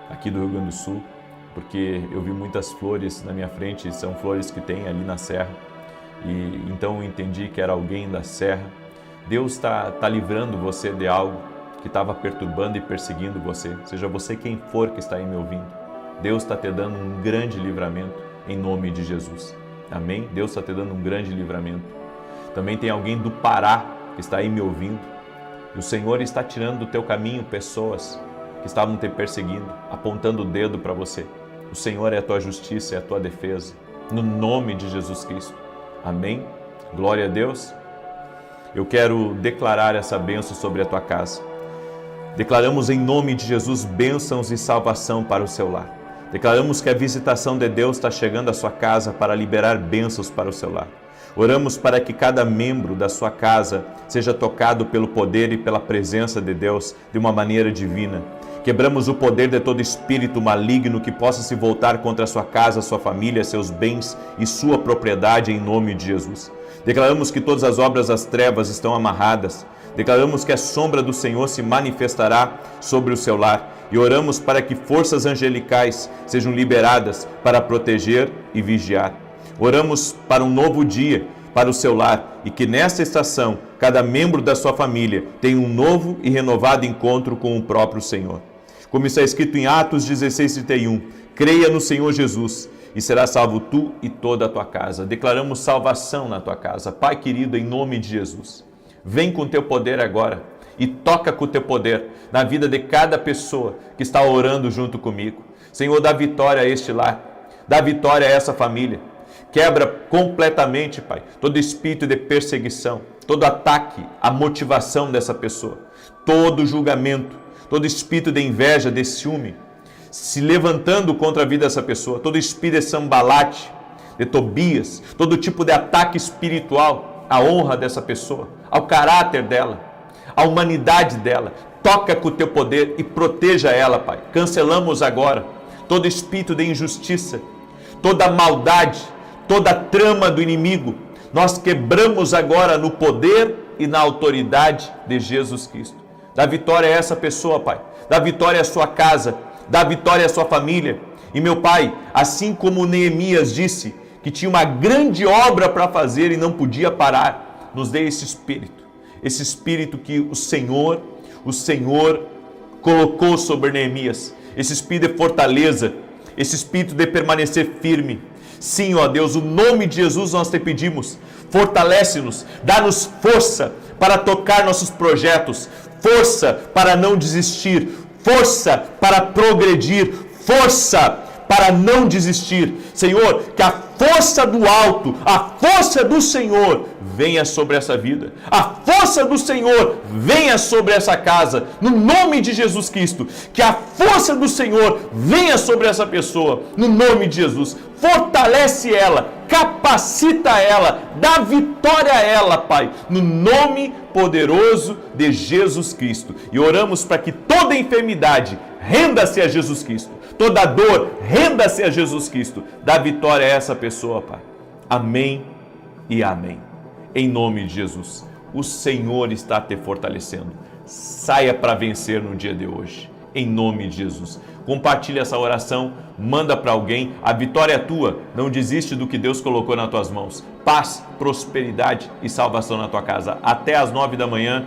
aqui do Rio Grande do Sul, porque eu vi muitas flores na minha frente, são flores que tem ali na serra. E então eu entendi que era alguém da serra. Deus está livrando você de algo que estava perturbando e perseguindo você, seja você quem for que está aí me ouvindo. Deus está te dando um grande livramento em nome de Jesus. Amém? Deus está te dando um grande livramento. Também tem alguém do Pará que está aí me ouvindo. E o Senhor está tirando do teu caminho pessoas que estavam te perseguindo, apontando o dedo para você. O Senhor é a tua justiça, é a tua defesa. No nome de Jesus Cristo. Amém? Glória a Deus. Eu quero declarar essa bênção sobre a tua casa. Declaramos em nome de Jesus bênçãos e salvação para o seu lar. Declaramos que a visitação de Deus está chegando à sua casa para liberar bênçãos para o seu lar. Oramos para que cada membro da sua casa seja tocado pelo poder e pela presença de Deus de uma maneira divina. Quebramos o poder de todo espírito maligno que possa se voltar contra a sua casa, sua família, seus bens e sua propriedade em nome de Jesus. Declaramos que todas as obras das trevas estão amarradas. Declaramos que a sombra do Senhor se manifestará sobre o seu lar e oramos para que forças angelicais sejam liberadas para proteger e vigiar. Oramos para um novo dia para o seu lar e que nesta estação cada membro da sua família tenha um novo e renovado encontro com o próprio Senhor. Como está escrito em Atos 16:31, creia no Senhor Jesus e será salvo tu e toda a tua casa. Declaramos salvação na tua casa. Pai querido, em nome de Jesus, vem com teu poder agora e toca com o teu poder na vida de cada pessoa que está orando junto comigo. Senhor, dá vitória a este lar, dá vitória a essa família. Quebra completamente, Pai, todo espírito de perseguição, todo ataque à motivação dessa pessoa, todo julgamento, todo espírito de inveja, de ciúme, se levantando contra a vida dessa pessoa, todo espírito de Sambalate, de Tobias, todo tipo de ataque espiritual à honra dessa pessoa, ao caráter dela, à humanidade dela. Toca com o teu poder e proteja ela, Pai. Cancelamos agora todo espírito de injustiça, toda maldade, toda trama do inimigo. Nós quebramos agora no poder e na autoridade de Jesus Cristo. Dá vitória a essa pessoa, Pai. Dá vitória à sua casa. Dá vitória à sua família. E meu Pai, assim como Neemias disse que tinha uma grande obra para fazer e não podia parar, nos dê esse espírito que o Senhor colocou sobre Neemias, esse espírito de fortaleza, esse espírito de permanecer firme. Sim, ó Deus, o nome de Jesus nós te pedimos, fortalece-nos, dá-nos força para tocar nossos projetos, força para não desistir, força para progredir, força para não desistir. Senhor, que a força do alto, a força do Senhor venha sobre essa vida. A força do Senhor venha sobre essa casa, no nome de Jesus Cristo. Que a força do Senhor venha sobre essa pessoa, no nome de Jesus. Fortalece ela, capacita ela, dá vitória a ela, Pai, no nome poderoso de Jesus Cristo. E oramos para que toda enfermidade renda-se a Jesus Cristo. Toda dor, renda-se a Jesus Cristo. Dá vitória a essa pessoa, Pai. Amém e amém. Em nome de Jesus. O Senhor está te fortalecendo. Saia para vencer no dia de hoje. Em nome de Jesus. Compartilhe essa oração, manda para alguém. A vitória é tua. Não desiste do que Deus colocou nas tuas mãos. Paz, prosperidade e salvação na tua casa. Até às 9 da manhã.